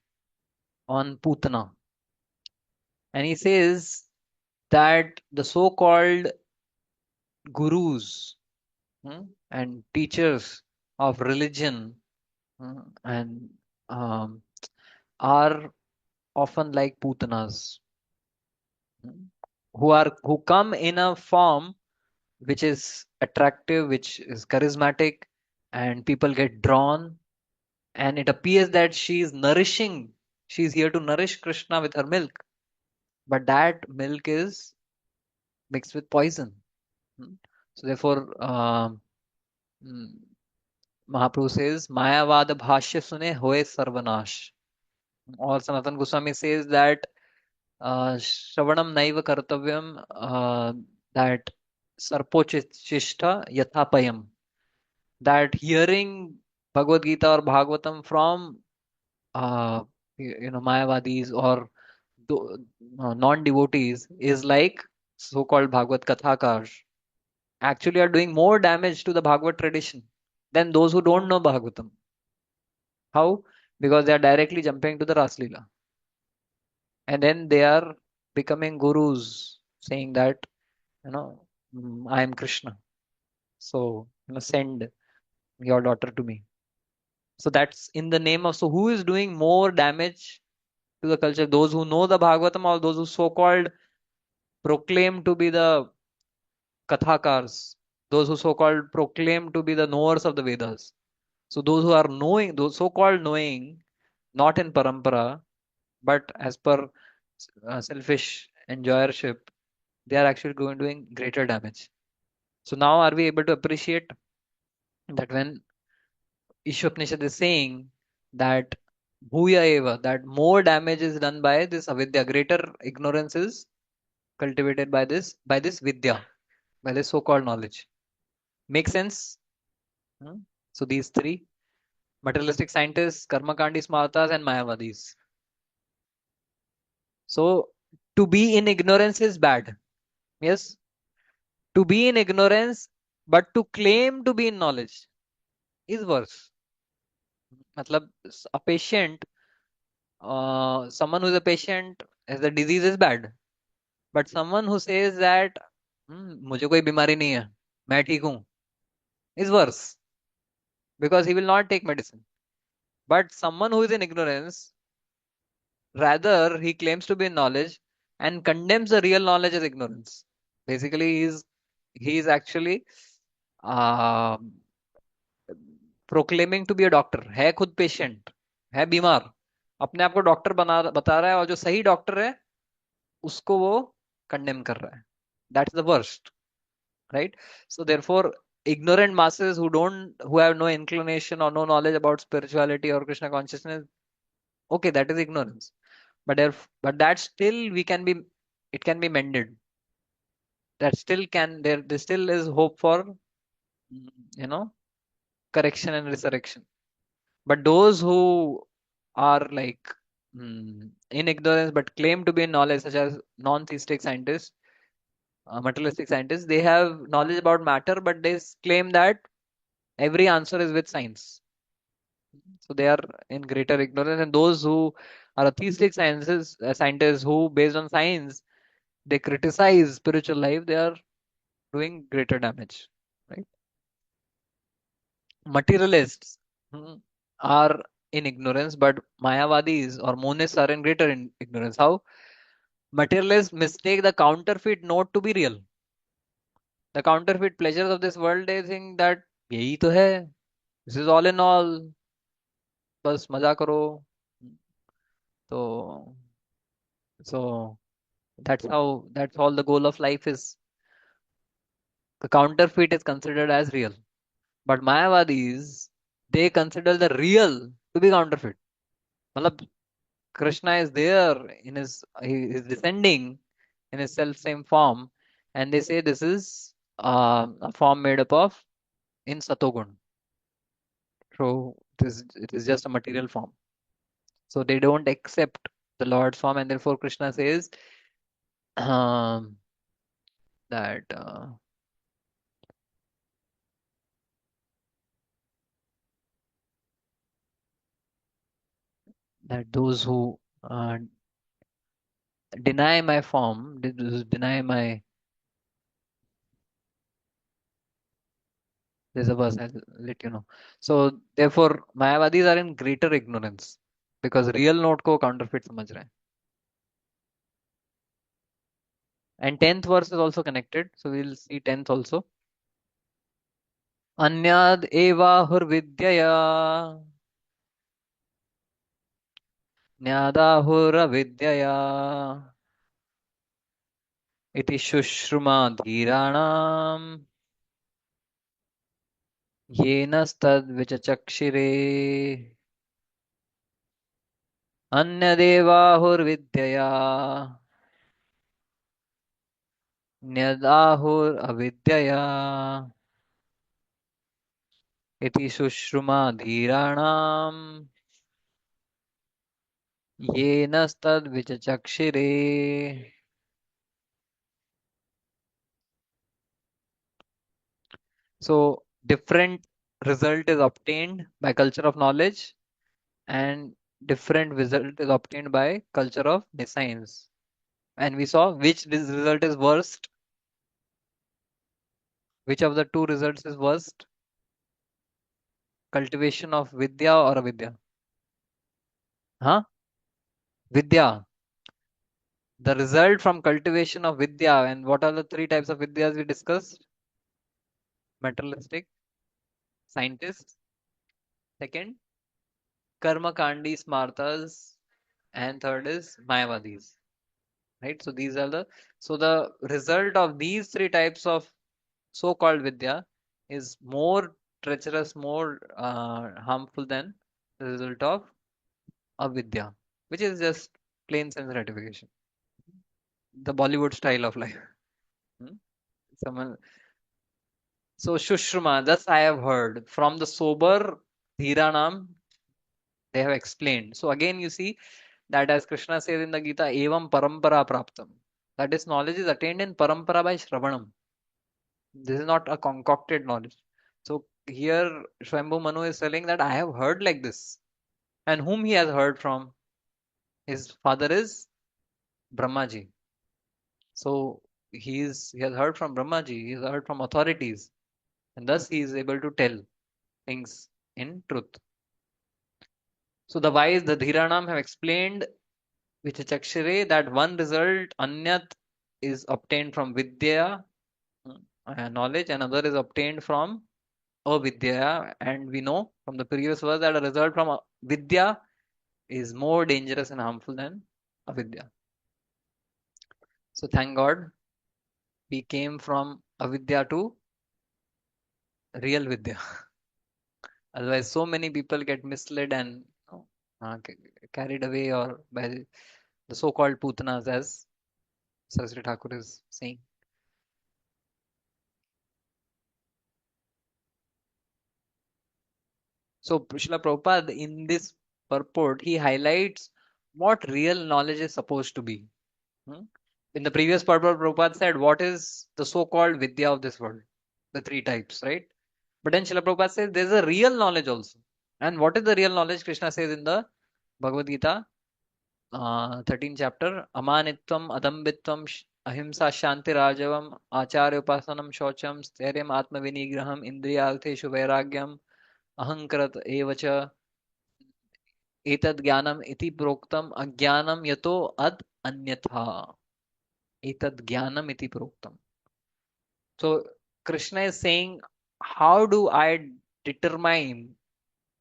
on Putana, and he says that the so-called gurus and teachers of religion and um, are often like putanas, who come in a form which is attractive, which is charismatic, and people get drawn, and it appears that she is nourishing. She is here to nourish Krishna with her milk, but that milk is mixed with poison. Hmm. So therefore, mm, Mahaprabhu says, Mayavad bhashya sune hoye sarvanash. Or Sanatan Goswami says that Shravanam naiva kartavyam, that sarpochishta yathapayam. That hearing Bhagavad Gita or Bhagavatam from uh, Mayavadis or non-devotees is like so-called Bhagavad Kathakars actually are doing more damage to the Bhagavad tradition than those who don't know Bhagavatam. How? Because they are directly jumping to the Raslila. And then they are becoming gurus, saying that, I am Krishna. So, send your daughter to me. So that's in the name of, so who is doing more damage to the culture? Those who know the Bhagavatam or those who so-called proclaim to be the Kathakars, those who so-called proclaim to be the knowers of the Vedas. So those who are knowing, those so-called knowing, not in parampara, but as per selfish enjoyership, they are actually going doing greater damage. So now are we able to appreciate that when Ishopanishad is saying that bhuya eva, that more damage is done by this avidya, greater ignorance is cultivated by this vidya, by this so-called knowledge. Make sense? Hmm? So these three: materialistic scientists, karmakandi smartas, and mayavadis. So to be in ignorance is bad. Yes, to be in ignorance, but to claim to be in knowledge is worse. Matlab, a patient, someone who is a patient as the disease is bad, but someone who says that मुझे कोई बीमारी नहीं है, मैं ठीक हूँ, is worse because he will not take medicine. But someone who is in ignorance, rather he claims to be in knowledge and condemns the real knowledge as ignorance. Basically, he is actually uh, proclaiming to be a doctor, है खुद patient, है बीमार, अपने आप को doctor बता रहा है, और जो सही डॉक्टर है उसको वो कंडेम कर रहा है. That's the worst, right? So therefore ignorant masses who have no inclination or no knowledge about spirituality or Krishna consciousness, okay, that is ignorance, but that still we can be, it can be mended. That still can, there still is hope for you know correction and resurrection. But those who are like in ignorance but claim to be in knowledge, such as non-theistic scientists, materialistic scientists, they have knowledge about matter, but they claim that every answer is with science. So they are in greater ignorance. And those who are atheistic scientists who, based on science, they criticize spiritual life, they are doing greater damage. Right? Materialists are in ignorance, but Mayavadis or monists are in greater ignorance. How? Materialists mistake the counterfeit note to be real. The counterfeit pleasures of this world, they think that यही तो है, this is all in all, बस मजा करो. तो so that's all the goal of life is. The counterfeit is considered as real, but Mayavadis, they consider the real to be counterfeit. मतलब Krishna is there in he is descending in his self same form, and they say this is a form made up of in Satogun. So it is just a material form. So they don't accept the Lord's form, and therefore Krishna says um, that those who deny my form, those who deny my, there's a verse, I'll let you know. So therefore Mayavadis are in greater ignorance because real note को counterfeit समझ रहे हैं. And 10th verse is also connected. So we'll see 10th also. Anyad evahur vidyaya. Nyadahur avidyaya. Iti shushruma dhiranam. Yenastad vichachakshire. Anyadevahur vidyaya. Nyadahur avidyaya. Iti shushruma dhiranam. Yenastad vichachakshire. So different result is obtained by culture of knowledge and different result is obtained by culture of science. And we saw which this result is worst. Which of the two results is worst? Cultivation of vidya or avidya? Huh? Vidya. The result from cultivation of vidya. And what are the three types of vidyas we discussed? Materialistic, scientists. Second, karma kandi smartas. And third is mayavadis. Right? So these are the result of these three types of so-called vidya is more treacherous, more harmful than the result of avidya, which is just plain sense gratification, the Bollywood style of life. Hmm? Someone so Shushruma, thus I have heard from the sober Dhiranam, they have explained. So again, you see that as Krishna says in the Gita, Evam Parampara Praptam. That is, knowledge is attained in Parampara by Shravanam. This is not a concocted knowledge. So here Swambhu Manu is telling that I have heard like this. And whom he has heard from? His father is Brahmaji. So he has heard from Brahmaji, he has heard from authorities, and thus he is able to tell things in truth. So the wise, the Dhiranam have explained with Chakshire that one result, Anyat, is obtained from Vidya, knowledge, and other is obtained from avidya, and we know from the previous verse that a result from vidya is more dangerous and harmful than avidya. So thank God we came from avidya to real vidya. Otherwise, so many people get misled and carried away or by the so-called putanas, as Saraswati Thakur is saying. So Srila Prabhupada in this purport, he highlights what real knowledge is supposed to be. In the previous purport, Prabhupada said, what is the so-called Vidya of this world? The three types, right? But then Srila Prabhupada says there's a real knowledge also. And what is the real knowledge? Krishna says in the Bhagavad Gita, 13th chapter, Amanitvam, Adambitvam, Ahimsa, Shanti, Rajavam, Acharya, Upasanam, Shocham, Steryam, Atma Vinigraham, Indriyartheshu, Vairagyam, Ahankarat, Evacha, Etad Jnanam, Iti Proktam, Ajnanam, Yato Ad Anyatha. Etad Jnanam, Iti Proktam. So Krishna is saying, how do I determine?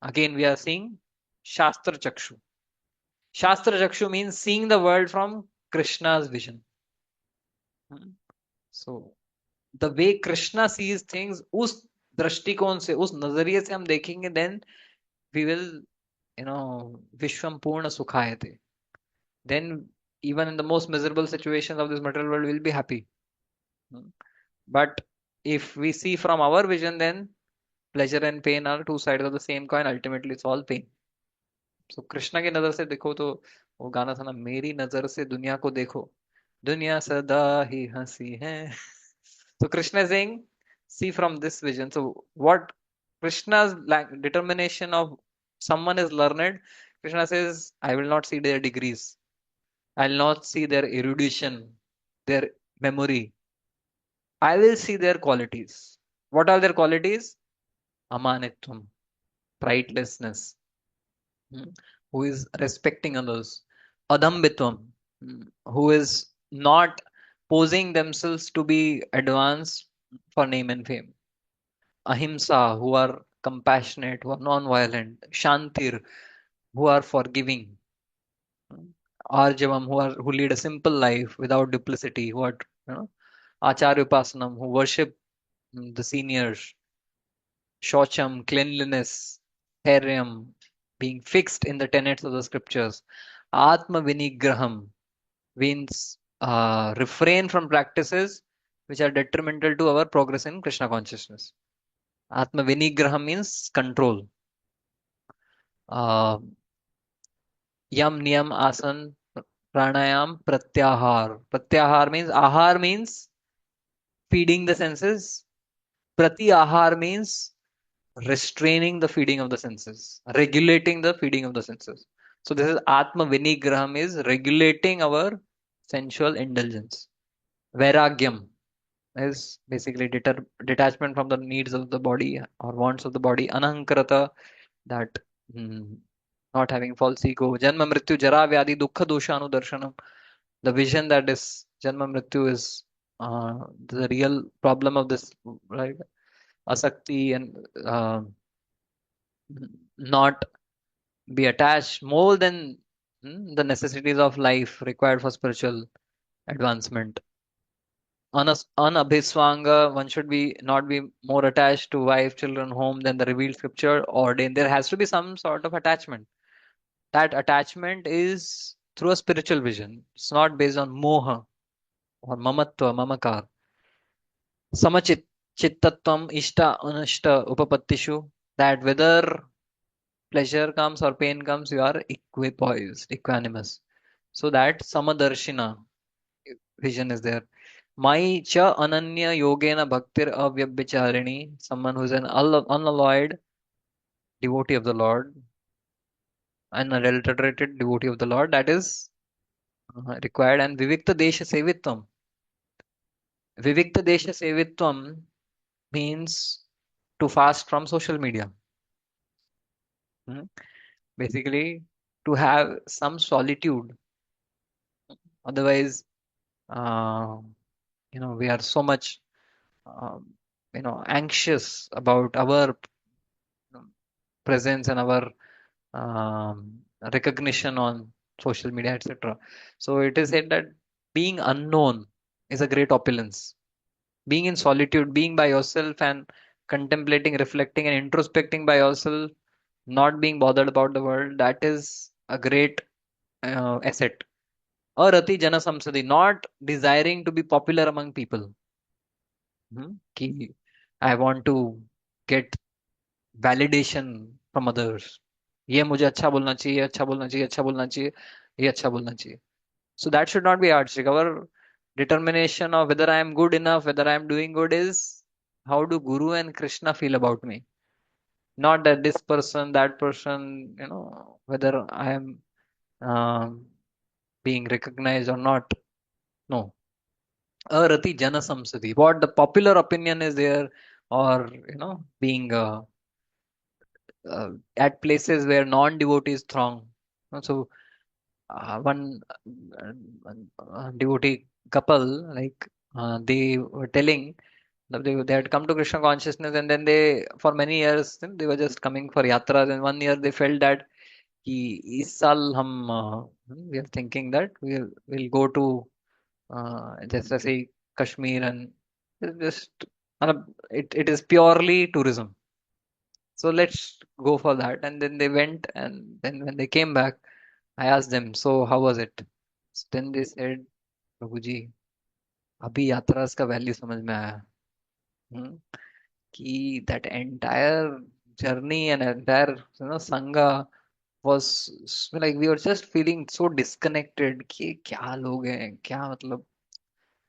Again, we are seeing Shastra Chakshu. Shastra Chakshu means seeing the world from Krishna's vision. So the way Krishna sees things, उस दृष्टिकोण से, उस नजरिए से हम देखेंगे, then we will, Vishwam Purna Sukhayate. Then even in the most miserable situations of this material world, we'll be happy. But if we see from our vision, then pleasure and pain are two sides of the same coin. Ultimately, it's all pain. So Krishna की नजर से देखो तो वो गाना था ना, मेरी नजर से दुनिया को देखो, दुनिया सदा ही हंसी है. So Krishna is saying, see from this vision. So what Krishna's determination of someone is learned, Krishna says, I will not see their degrees. I will not see their erudition, their memory. I will see their qualities. What are their qualities? Amanitvam, pridelessness, who is respecting others. Adambitvam, who is not posing themselves to be advanced for name and fame. Ahimsa, who are compassionate, who are non-violent. Shantir, who are forgiving. Arjavam, who lead a simple life without duplicity, who are, you know, Acharya Upasanam, who worship the seniors. Shocham, cleanliness. Theriam, being fixed in the tenets of the scriptures. Atma Vinigraham means refrain from practices which are detrimental to our progress in Krishna consciousness. Atma Vinigraham means control. Uh, Yam, Niyam, Asan, Pranayam, Pratyahar. Pratyahar means ahar means feeding the senses. Pratyahar means restraining the feeding of the senses, regulating the feeding of the senses. So this is Atma Vinigraham is regulating our sensual indulgence. Vairagyam is basically detachment from the needs of the body or wants of the body. Anankarata, that mm, not having false ego. Janma Mrityu Jara Vyadi Dukkha Doshanu Darshanam. The vision that is Janma Mrityu is the real problem of this, right? Asakti and not be attached more than the necessities of life required for spiritual advancement. Unabhiswanga, one should be not be more attached to wife, children, home than the revealed scripture ordained. There has to be some sort of attachment. That attachment is through a spiritual vision. It's not based on moha or mamatva, mamakar. Samachit chittatvam ishta anishta upapattishu. That whether pleasure comes or pain comes, you are equipoised, equanimous. So that samadarshina vision is there. My cha ananya yogena bhaktir avyabhicharini, someone who is an unalloyed devotee of the Lord, unadulterated devotee of the Lord, that is required. And vivikta desha sevitvam. Vivikta desha sevitvam means to fast from social media. Hmm. Basically, to have some solitude. Otherwise, uh, we are so much, um, anxious about our presence and our um, recognition on social media, etc. So it is said that being unknown is a great opulence. Being in solitude, being by yourself and contemplating, reflecting, and introspecting by yourself, not being bothered about the world, that is a great asset. Arati Jana Samsadi, not desiring to be popular among people. कि I want to get validation from others. ये मुझे अच्छा बोलना चाहिए, अच्छा बोलना चाहिए, अच्छा बोलना चाहिए, ये अच्छा बोलना चाहिए. So that should not be hardship. Our determination of whether I am good enough, whether I am doing good is how do Guru and Krishna feel about me? Not that this person, that person, whether I am um, being recognized or not. No. Arati Jana Samsadi. What the popular opinion is there, or being at places where non-devotees throng. So one devotee couple, like they were telling that they had come to Krishna consciousness, and then they for many years they were just coming for yatras, and one year they felt that कि इस साल हम we are thinking that we'll go to just say Kashmir, and just it is purely tourism. So let's go for that. And then they went, and then when they came back, I asked them, so how was it? So then they said, Prabhuji, अभी यात्रास का value समझ में आया. हम्म, कि that entire journey and entire sangha was like we were just feeling so disconnected कि क्या लोग हैं क्या मतलब.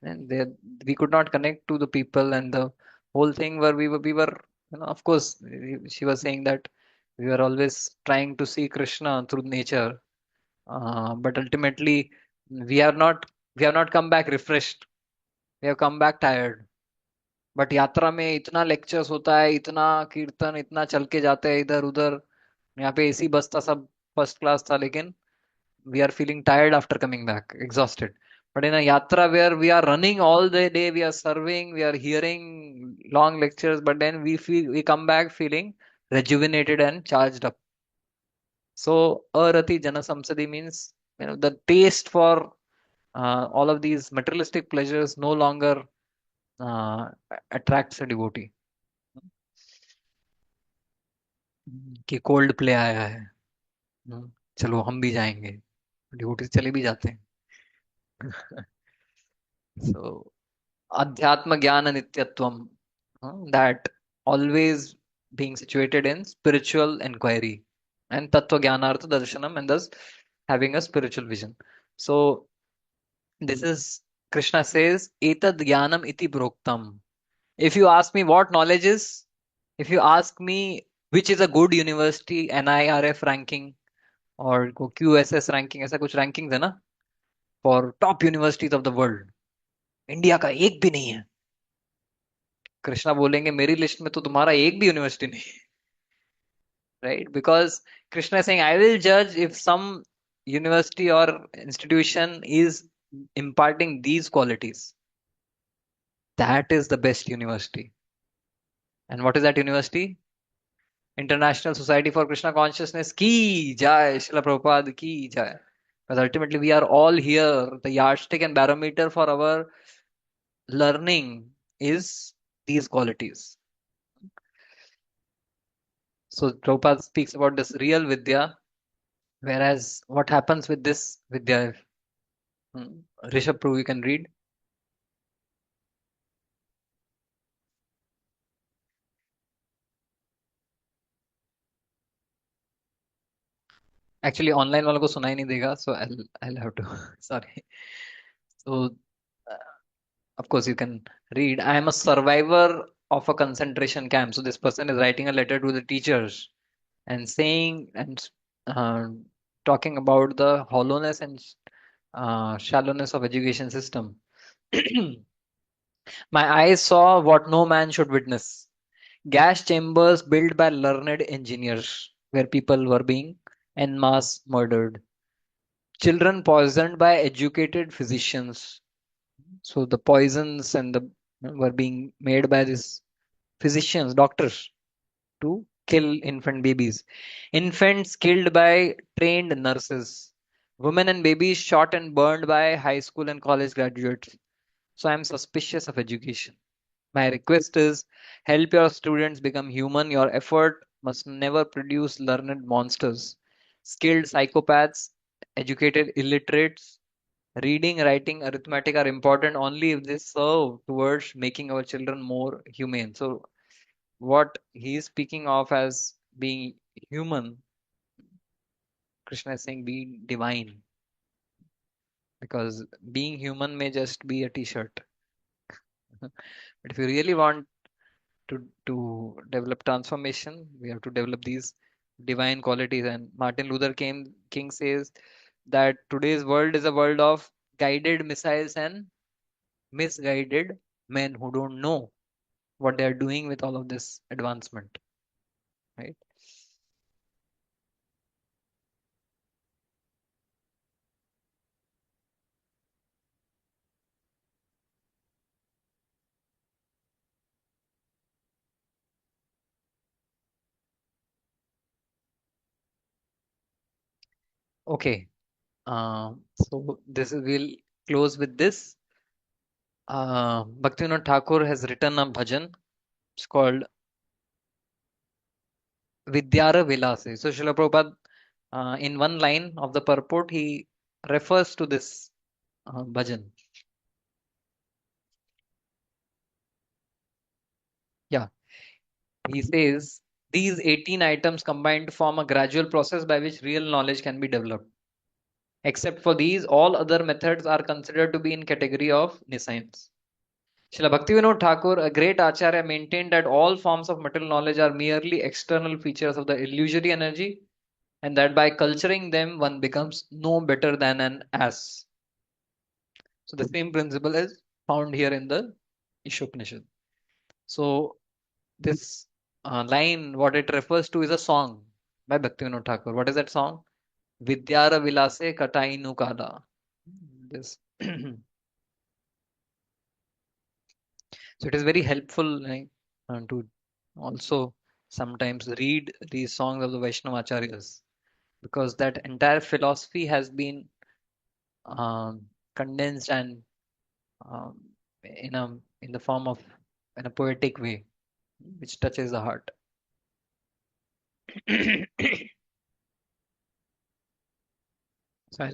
And they, we could not connect to the people, and the whole thing where we were of course she was saying that we were always trying to see Krishna through nature, but ultimately we are not we have not come back refreshed. We have come back tired. But यात्रा में इतना lectures होता है, इतना कीर्तन, इतना चल के जाते हैं इधर उधर. यहाँ पे एसी बस था, सब फर्स्ट क्लास था, लेकिन we are feeling tired after coming back, exhausted. But in a yatra where we are running all the day, we are serving, we are hearing long lectures, but then we come back feeling rejuvenated and charged up. So arati jana samsadi means the taste for all of these materialistic pleasures no longer uh, attracts a devotee. कि cold play आया है, चलो हम भी जाएंगे, devotee चले भी जाते हैं. So Adhyatma Jnana Nityatvam, that always being situated in spiritual inquiry, and Tattva Jnanartha Darshanam, and thus having a spiritual vision. So this is Krishna says, Etad Jnanam iti Proktam. If you ask me what knowledge is, if you ask me which is a good university, NIRF ranking or QSS ranking, ऐसा कुछ rankings है ना, for top universities of the world, India का एक भी नहीं है. कृष्णा बोलेंगे मेरी लिस्ट में तो तुम्हारा एक भी यूनिवर्सिटी नहीं, right? Because Krishna is saying, I will judge if some university or institution is imparting these qualities. That is the best university. And what is that university? International Society for Krishna Consciousness ki jai, Srila Prabhupada ki jai. Because ultimately we are all here. The yardstick and barometer for our learning is these qualities. So Prabhupada speaks about this real Vidya. Whereas what happens with this Vidya? Rishabh Prabhu, you can read. Actually, online वालों को सुनाई नहीं देगा, so I'll have to. Sorry. So, uh, of course, you can read. I am a survivor of a concentration camp. So this person is writing a letter to the teachers and saying and uh, talking about the hollowness and shallowness of education system. My eyes saw what no man should witness. Gas chambers built by learned engineers, where people were being en masse murdered. Children poisoned by educated physicians. So the poisons and the were being made by these physicians, doctors, to kill infant babies. Infants killed by trained nurses. Women and babies shot and burned by high school and college graduates. So I am suspicious of education. My request is help your students become human. Your effort must never produce learned monsters. Skilled psychopaths, educated illiterates, reading, writing, arithmetic are important only if they serve towards making our children more humane. So, what he is speaking of as being human, Krishna is saying be divine. Because being human may just be a t shirt. But if you really want to develop transformation, we have to develop these divine qualities. And Martin Luther King says that today's world is a world of guided missiles and misguided men who don't know what they are doing with all of this advancement, right? Okay. So this is we'll close with this. Bhaktivinoda Thakur has written a bhajan. It's called Vidyara Vilase. So Srila Prabhupada, in one line of the purport, he refers to this bhajan. Yeah, he says these 18 items combined form a gradual process by which real knowledge can be developed. Except for these, all other methods are considered to be in category of nescience. Srila Bhaktivinoda Thakur, a great Acharya, maintained that all forms of material knowledge are merely external features of the illusory energy, and that by culturing them, one becomes no better than an ass. So the same principle is found here in the Ishopanishad. So this line, what it refers to is a song by Bhaktivinoda Thakur. What is that song? Vidyara Vilase Katainu Kala. This So it is very helpful, like, to also sometimes read these songs of the Vaishnava Acharyas, because that entire philosophy has been um, condensed and um, in a in the form of in a poetic way, which touches the heart. So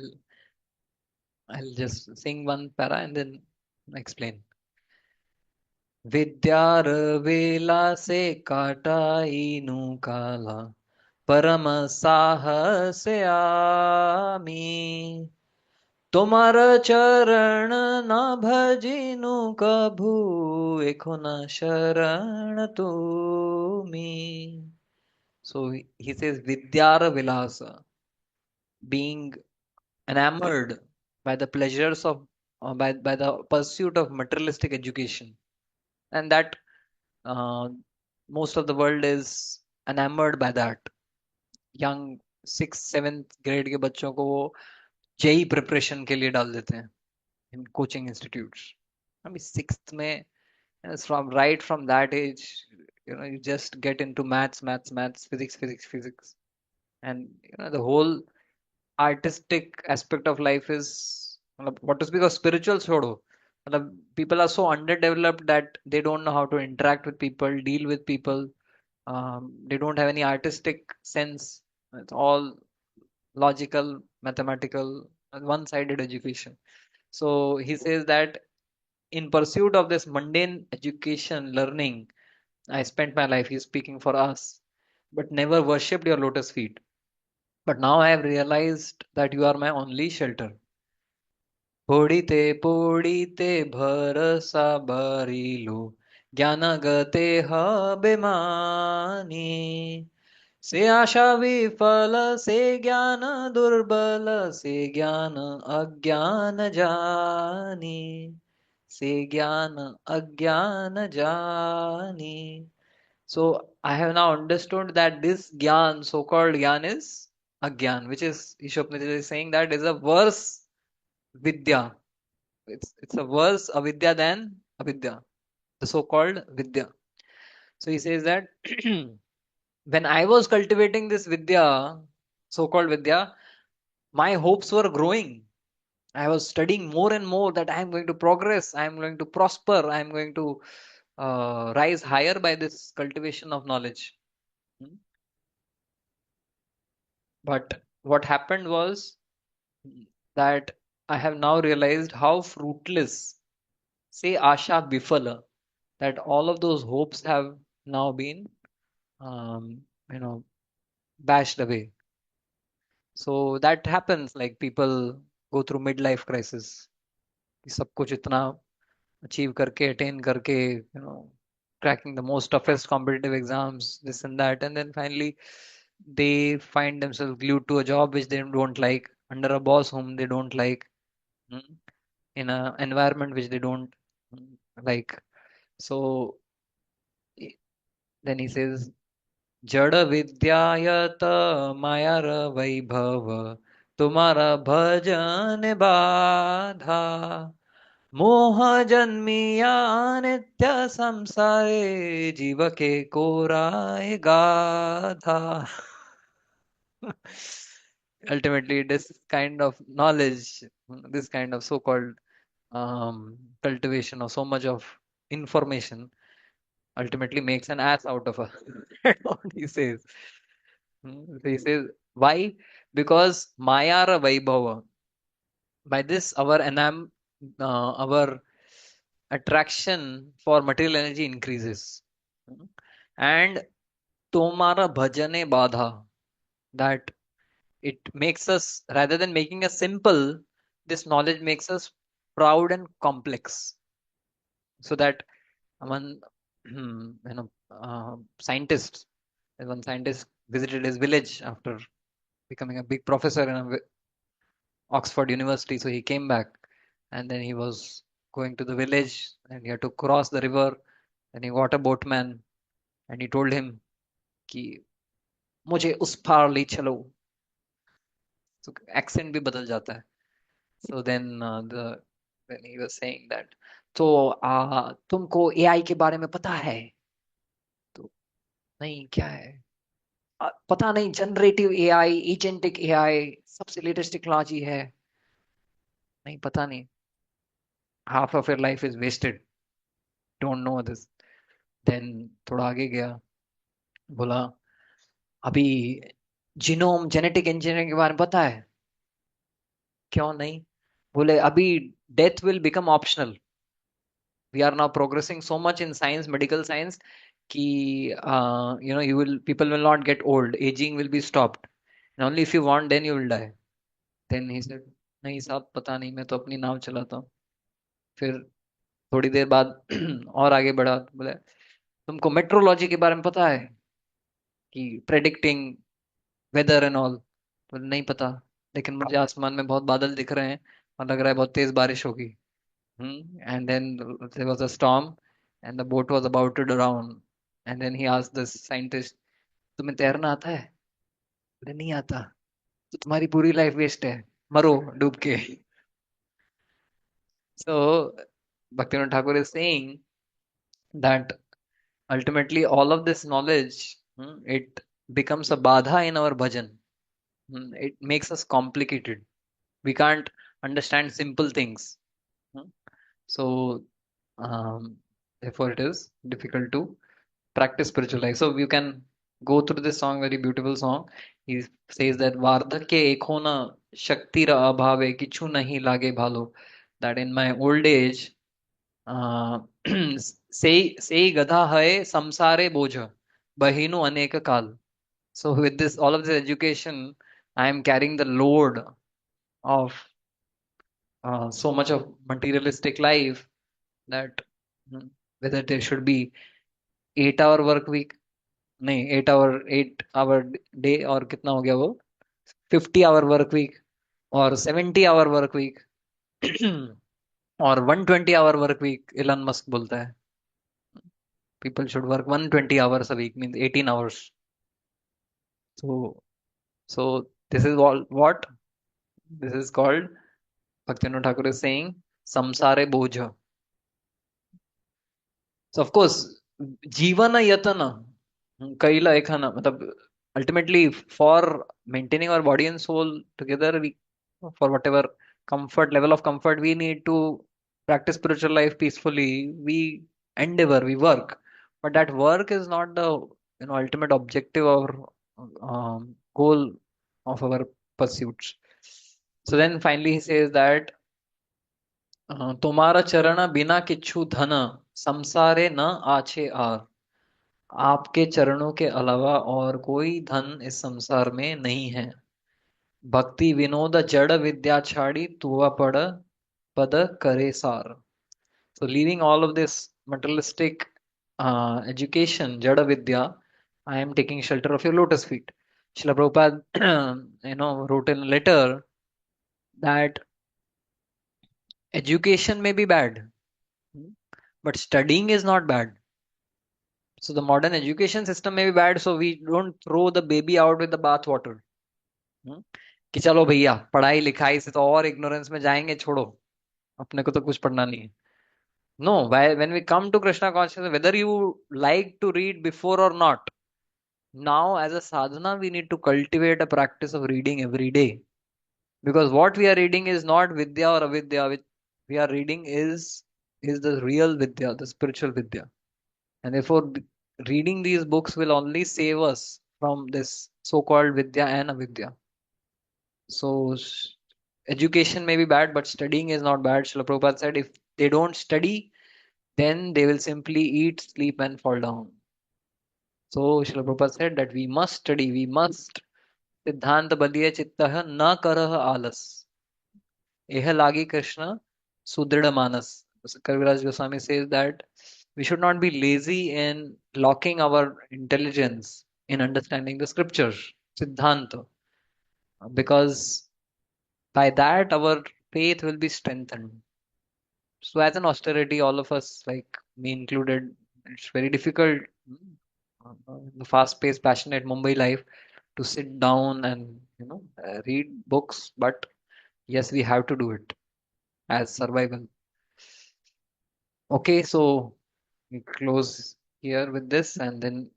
I'll just sing one para and then explain. विद्यार वेला से काटाईनु काला परम साहस आमी তোমার চরণ না ভজিনু কভু এখন শরণ তুমি. So he says vidyar vilasa, being enamored by the pleasures of by the pursuit of materialistic education, and that uh, most of the world is enamored by that. Young 6th 7th grade के बच्चों को वो JEE preparation के लिए डाल देते हैं in coaching institutes. I mean, sixth में, from right from that age, you just get into maths, physics, and the whole artistic aspect of life is, what to speak of spiritual छोड़ो, people are so underdeveloped that they don't know how to interact with people, deal with people. They don't have any artistic sense. It's all logical, mathematical, one-sided education. So he says that in pursuit of this mundane education, learning, I spent my life, he's speaking for us, but never worshipped your lotus feet. But now I have realized that you are my only shelter. पोड़ीते पोड़ीते भरसा बरिलो ज्ञान गते हबेमानी से आशा विफल से ज्ञान दुर्बल से ज्ञान अज्ञान जानी से ज्ञान अज्ञान जानी. So I have now understood that this gyan, so-called gyan, is agyan, which is Ishopanishad is saying that is a worse vidya. It's a worse avidya than avidya, the so-called vidya. So he says that when I was cultivating this vidya, so-called vidya, my hopes were growing. I was studying more and more that I am going to progress, I am going to prosper, I am going to rise higher by this cultivation of knowledge. But what happened was that I have now realized how fruitless, say Asha Bifala, that all of those hopes have now been, um, you know, bashed away. So that happens, like people go through midlife crisis. कि सब कुछ इतना achieve करके, attain करके, cracking the most toughest competitive exams, this and that, and then finally they find themselves glued to a job which they don't like, under a boss whom they don't like, mm, in an environment which they don't like. So then he says, जड़ विद्यायत मायार वैभव तुम्हारा भजन बाधा मोह जन्मिया नित्य संसारे जीव के कोराए गाधा. Ultimately, this kind of knowledge, this kind of so-called cultivation of so much of information ultimately makes an ass out of her. That's what he says. So he says, why? Because Mayara Vaibhava. By this, our attraction for material energy increases. And Tomara Bhajane Badha. That it makes us, rather than making us simple, this knowledge makes us proud and complex. So that one scientist, one scientist visited his village after becoming a big professor in Oxford University. So he came back and then he was going to the village and he had to cross the river, and he got a boatman and he told him कि मुझे उस पार ले चलो. So accent भी बदल जाता है. So then the when he was saying that. तो तुमको एआई के बारे में पता है? तो नहीं, क्या है? पता नहीं, जनरेटिव एआई, एजेंटिक एआई, सबसे लेटेस्ट टेक्नोलॉजी है। नहीं, पता नहीं। Half of your life is wasted, don't know this. Then थोड़ा आगे गया, बोला अभी जीनोम जेनेटिक इंजीनियरिंग के बारे में पता है? क्यों नहीं? बोले अभी death will become optional. We are now progressing so much in science, medical science, कि you will, people will not get old, aging will be stopped, and only if you want then you will die. Then he said, नहीं साहब, पता नहीं, मैं तो अपनी नाव चलाता हूँ। फिर थोड़ी देर बाद और आगे बढ़ा, बोले तुमको मेट्रोलॉजी के बारे में पता है कि प्रेडिक्टिंग वेदर एंड ऑल? तो नहीं पता, लेकिन मुझे आसमान में बहुत बादल दिख रहे हैं और लग रहा है बहुत तेज बारिश होगी। And then there was a storm and the boat was about to drown. And then he asked the scientist, तुम्हें तैरना आता है? बोले नहीं आता। तो तुम्हारी पूरी लाइफ वेस्ट है, मरो डूब के। So Bhaktivinoda Thakur is saying that ultimately all of this knowledge, it becomes a badha in our bhajan. It makes us complicated. We can't understand simple things. Hmm. So therefore it is difficult to practice spiritual life. So you can go through this song, very beautiful song. He says that Vardhakya ekhona shaktira abhave kichu nahi lage bhalo. That in my old age, uh, sei gadha hai samsare boja bahinu aneka kal. So with this, all of this education, I am carrying the load of so much of materialistic life, that whether there should be 8 hour work week, नहीं 8 hour day, और कितना हो गया वो, 50 hour work week, और 70 hour work week, और 120 hour work week. Elon Musk बोलता है people should work 120 hours a week, means 18 hours. So this is all what this is called. Bhaktivinoda Thakur is saying samsare boja. So of course, जीवन यतन कैला एखाना, मतलब ultimately for maintaining our body and soul together, we, for whatever comfort, level of comfort we need to practice spiritual life peacefully, we endeavor, we work. But that work is not the ultimate objective or goal of our pursuits. So then finally he says that तुम्हारा चरण बिना किच्छु धन संसारे न आछे are. आपके चरणों के अलावा और कोई धन इस संसार में नहीं है। भक्ति विनोद जड़ विद्या छाड़ी तुआ पड़ पद करे सार। So leaving all of this materialistic education, jada vidya, I am taking shelter of your lotus feet. Srila Prabhupada, wrote in a letter that education may be bad, but studying is not bad. So the modern education system may be bad, so we don't throw the baby out with the bath water. कि चलो भैया पढ़ाई लिखाई से तो और ignorance में जाएंगे, छोड़ो, अपने को तो कुछ पढ़ना नहीं है। No, when we come to Krishna consciousness, whether you like to read before or not, now as a sadhana, we need to cultivate a practice of reading every day. Because what we are reading is not vidya or avidya, which we are reading is the real vidya, the spiritual vidya. And therefore, reading these books will only save us from this so-called vidya and avidya. So, education may be bad, but studying is not bad. Srila Prabhupada said, if they don't study, then they will simply eat, sleep, and fall down. So, Srila Prabhupada said that we must study, we must. Siddhanta baliya chittah na karah alas. Eha lagi Krishna sudrida manas. Kaviraj Goswami says that we should not be lazy in locking our intelligence in understanding the scriptures, Siddhanta, because by that our faith will be strengthened. So as an austerity, all of us, like me included, it's very difficult, the fast-paced, passionate Mumbai life, to sit down and read books. But yes, we have to do it as survival. Okay, so we close here with this, and then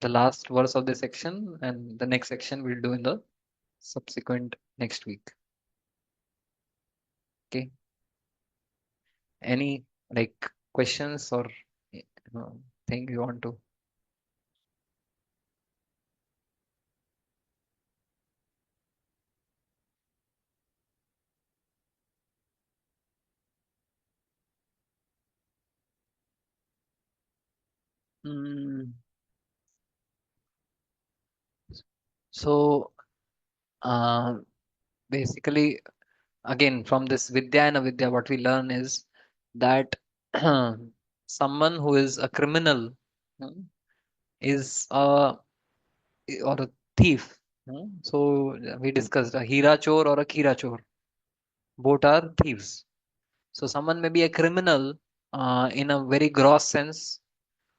the last verse of this section, and the next section we'll do in the subsequent next week. Okay. Any like questions or thing you want to? Mm, so basically, again, from this Vidya and Avidya, what we learn is that someone who is a criminal mm, is or a thief. So we discussed a Hira Chor or a Kira Chor. Both are thieves. So someone may be a criminal in a very gross sense,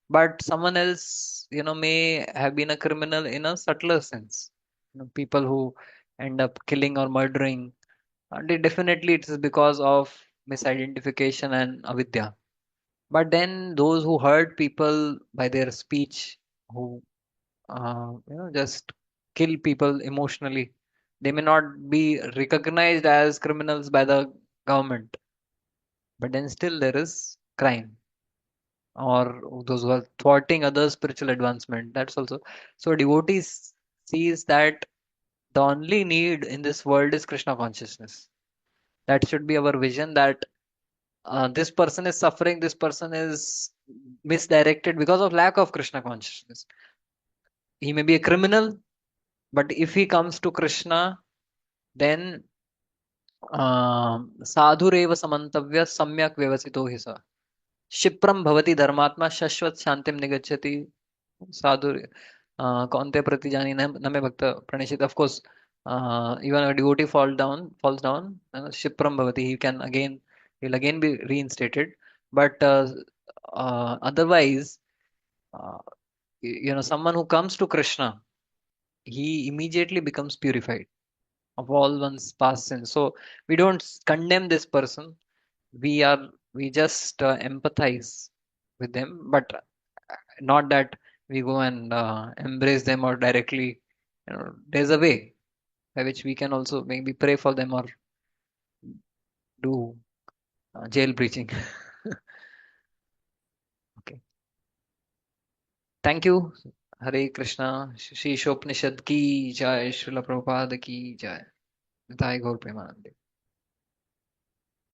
but someone else, may have been a criminal in a subtler sense. People who end up killing or murdering, definitely it is because of misidentification and avidya. But then those who hurt people by their speech, who just kill people emotionally, they may not be recognized as criminals by the government, but then still there is crime, or those who are thwarting others' spiritual advancement. That's also so. Devotees sees that the only need in this world is Krishna consciousness. That should be our vision. That this person is suffering. This person is misdirected because of lack of Krishna consciousness. He may be a criminal, but if he comes to Krishna, then साधुरेव समन्तव्य सम्यक व्यवसितो हि सः क्षिप्रम भवति धर्मात्मा शश्वत शांतिम निगच्छति साधु कौन्ते प्रति जानी न मे भक्त प्रणिशित. Of course, even a devotee falls down, क्षिप्रम भवति, he'll again be reinstated. But otherwise, uh, someone who comes to Krishna, he immediately becomes purified of all one's past sins. So we don't condemn this person. We just empathize with them, but not that we go and embrace them or directly. There's a way by which we can also maybe pray for them or do jail preaching. Okay. Thank you. Hare Krishna. Shri Ishopanishad ki jai. Srila Prabhupada ki jai. Nitai Gaur Premanande.